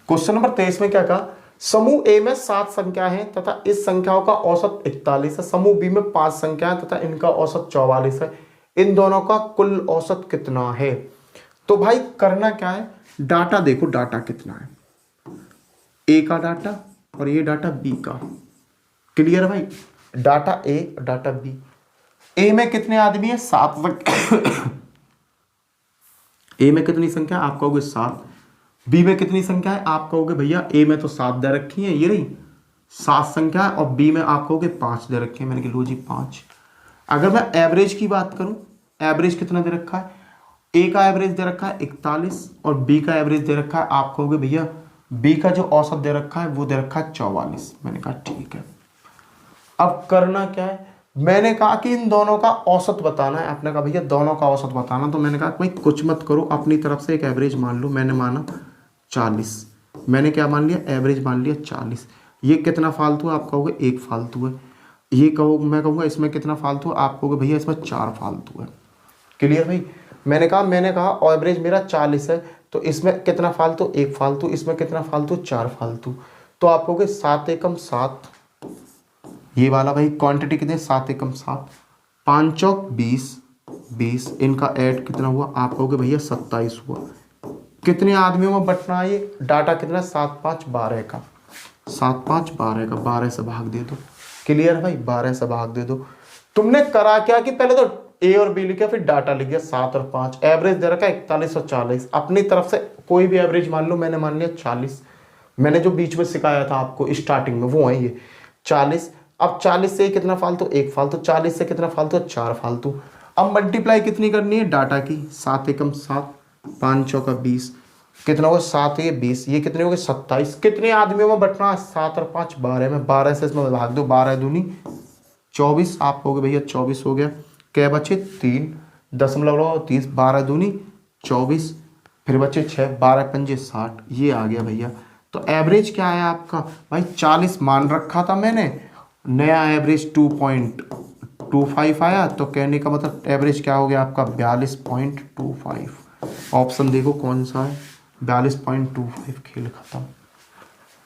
क्वेश्चन नंबर 23 में क्या कहा? समूह ए में 7 संख्या है तथा इस संख्याओं का औसत 41 है। समूह बी में 5 संख्याएं तथा इनका औसत 44 है। इन दोनों का कुल औसत कितना है? तो भाई करना क्या है, डाटा देखो, डाटा कितना है, ए का डाटा और ये डाटा बी का। क्लियर है भाई? डाटा ए, डाटा बी। ए में कितने आदमी है? 7। ए में कितनी संख्या? आप कहोगे 7। बी में कितनी संख्या है? आप कहोगे भैया ए में तो 7 दे रखी है, ये रही 7 संख्या, और बी में आप कहोगे 5 दे रखी है। मैंने कहा लो जी 5। अगर मैं एवरेज की बात करूं, एवरेज कितना दे रखा है? ए का एवरेज दे रखा है 41 और बी का एवरेज दे रखा है, आप कहोगे भैया बी का जो औसत दे रखा है वो दे रखा है 44। मैंने कहा ठीक है। अब करना क्या है, मैंने कहा कि इन दोनों का औसत बताना है। आपने कहा भैया दोनों का औसत बताना, तो मैंने कहा भाई कुछ मत करो, अपनी तरफ से एक एवरेज मान लो। मैंने माना 40। मैंने क्या मान लिया? एवरेज मान लिया 40। ये कितना फालतू है? आप कहोगे 1 फालतू है। ये कहो, मैं कहूँगा इसमें कितना फालतू है? आप कहोगे भैया इसमें 4 फालतू है। क्लियर भाई? मैंने कहा एवरेज मेरा 40 है, तो इसमें कितना फालतू? 1 फालतू। इसमें कितना फालतू? 4 फालतू। तो आप कहोगे 7 एकम 7। ये वाला भाई क्वांटिटी कितने? 7 एकम 7। 5 चौक 20, 20 इनका ऐड कितना हुआ? आप कहोगे भैया 27 हुआ। कितने आदमियों में बंटना है ये? डाटा कितना? 7 5 12 का। 7 5 12 का, 12 से भाग दे दो। क्लियर भाई? 12 से भाग दे दो। तुमने करा क्या कि पहले तो ए और बी लिखा, फिर डाटा लिख गया 7 और 5। एवरेज दे रखा है 41 और 40। अपनी तरफ से कोई भी एवरेज मान लो। मैंने मान लिया 40। मैंने जो बीच में सिखाया था आपको स्टार्टिंग में वो है ये 40। अब 40 से कितना फालतू? 1 फालतू। 40 से कितना फालतू? 4 फालतू। अब मल्टीप्लाई कितनी करनी है? डाटा की। 7 एकम 7, 5 चौका 20, कितना होगा? 7 ये 20, ये कितने हो गए? 27। कितने आदमियों में बंटना है? 7 और 5 12 में। 12 से इसमें भाग दो, 12 दूनी 24। आप कहोगे भैया 24 हो गया। क्या बचे? 3.30। 12 दूनी 24, फिर बचे 6, 12 पंजे 60। ये आ गया भैया। तो एवरेज क्या है आपका? भाई 40 मान रखा था मैंने, नया एवरेज 2.25 आया, तो कहने का मतलब एवरेज क्या हो गया आपका? 42.25। ऑप्शन देखो कौन सा है? 42.25। खेल खत्म।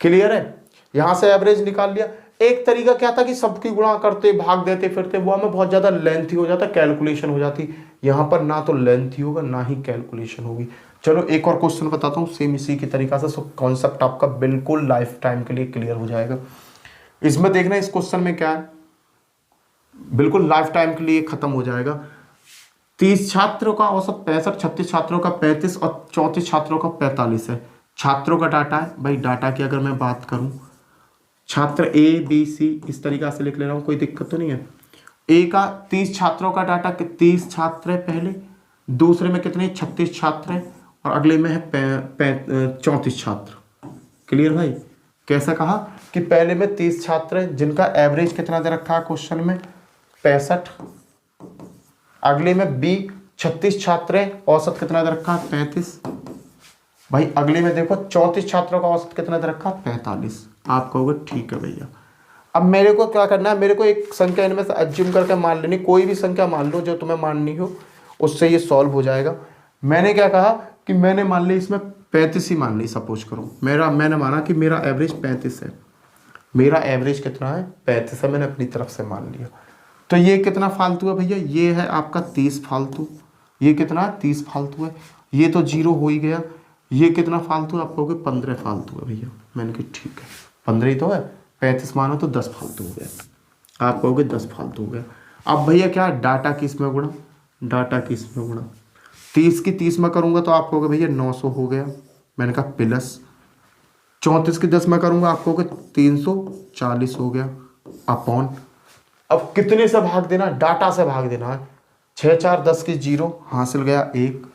क्लियर है? यहां से एवरेज निकाल लिया। एक तरीका क्या था कि सबकी गुणा करते भाग देते फिरते, वो हमें बहुत ज्यादा लेंथी हो जाता, कैलकुलेशन हो जाती। यहां पर ना तो लेंथी होगा ना ही कैलकुलेशन होगी। चलो एक और क्वेश्चन बताता हूँ सेम इसी की तरीका से, सो कॉन्सेप्ट आपका बिल्कुल लाइफ टाइम के लिए क्लियर हो जाएगा। इसमें देखना इस क्वेश्चन में क्या है, बिल्कुल लाइफ टाइम के लिए खत्म हो जाएगा। 30 छात्रों का औसत 65, 36 छात्रों का 35 और 34 छात्रों का 45 है। छात्रों का डाटा है भाई। डाटा की अगर मैं बात करूं, छात्र ए बी सी इस तरीका से लिख ले रहा हूं, कोई दिक्कत तो नहीं है। ए का 30 छात्रों का डाटा, 30 छात्र है पहले, दूसरे में कितने? 36 छात्र हैं, और अगले में है 34 छात्र। क्लियर भाई? कैसा कहा कि पहले में 30 छात्र हैं जिनका एवरेज कितना दे रखा है क्वेश्चन में? 65। अगले में बी 36 छात्र हैं, औसत कितना दे रखा है? 35। भाई अगले में देखो 34 छात्रों का औसत कितना दे रखा है? 45। आप कहोगे ठीक है भैया। अब मेरे को क्या करना है? मेरे को एक संख्या इनमें से एज्यूम करके मान लेनी, कोई भी संख्या मान लो जो तुम्हें माननी हो, उससे ये सॉल्व हो जाएगा। मैंने क्या कहा कि मैंने मान ली इसमें 35 ही मान ली, सपोज करो मैंने माना कि मेरा एवरेज 35 है। मेरा एवरेज कितना है? 35 है। मैंने अपनी तरफ से मान लिया। तो ये कितना फालतू है भैया? ये है आपका 30 फालतू। ये कितना है? 30 फालतू है। ये तो 0 हो ही गया। ये कितना फालतू है? आप कहोगे 15 फालतू है भैया। मैंने कहा ठीक है, 15 ही तो है। 35 मानो तो 10 फालतू हो गया। आप कहोगे 10 फालतू हो गया। अब भैया क्या? डाटा किस में गुणा? डाटा किस में गुणा? 30 की 30 में करूंगा तो आप कहोगे भैया 900 हो गया। मैंने कहा प्लस 34 की 10 में करूंगा, आप कहोगे 340 हो गया, अपॉन। अब कितने से भाग देना? डाटा से भाग देना है। 6 4 10 की 0 हासिल गया 1,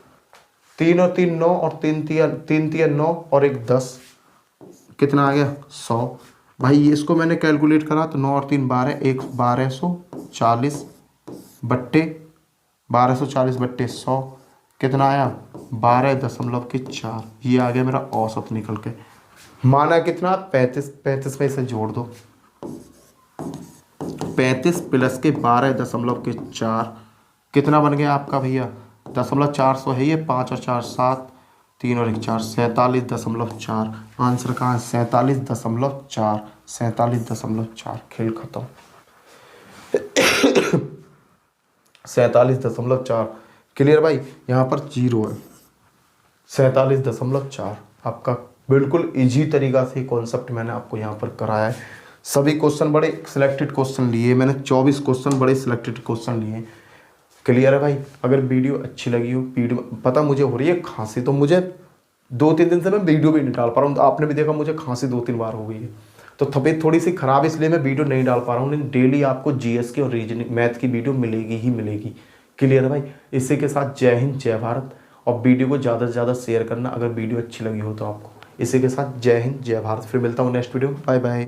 3 और 3 9 और 3 3 9 और 1 10, कितना आ गया? 100। भाई इसको मैंने कैलकुलेट करा तो 9 और 3 12, 1 1240 बट्टे 1240 बट्टे 100 कितना आया? 12.4। ये आ गया मेरा औसत निकल के। माना कितना? 35। 35 में इसे जोड़ दो, 35 प्लस के 12.4 कितना बन गया आपका भैया? 0.400 है ये, 5 और 4 7, 3 और 1 4, 47.4। आंसर कहाँ है? 47.4, 47.4। खेल खत्म। 47.4। क्लियर भाई? यहाँ पर 0 है। 47.4 आपका बिल्कुल इजी तरीका से कॉन्सेप्ट मैंने आपको यहाँ पर कराया है। सभी क्वेश्चन बड़े सिलेक्टेड क्वेश्चन लिए मैंने, 24 क्वेश्चन बड़े सिलेक्टेड क्वेश्चन लिए। क्लियर है भाई? अगर वीडियो अच्छी लगी हो, वीडियो पता मुझे हो रही है खांसी, तो मुझे 2-3 दिन से मैं वीडियो भी नहीं डाल पा रहा हूँ। तो आपने भी देखा मुझे खांसी 2-3 बार हो गई है, तो तबीयत थोड़ी सी खराब, इसलिए मैं वीडियो नहीं डाल पा रहा हूँ। लेकिन डेली आपको जीएस की और रीजनिंग मैथ की वीडियो मिलेगी ही मिलेगी। क्लियर है भाई? इसी के साथ जय हिंद जय भारत, और वीडियो को ज़्यादा से ज़्यादा शेयर करना अगर वीडियो अच्छी लगी हो तो आपको। इसी के साथ जय हिंद जय भारत। फिर मिलता हूँ नेक्स्ट वीडियो में। Bye bye.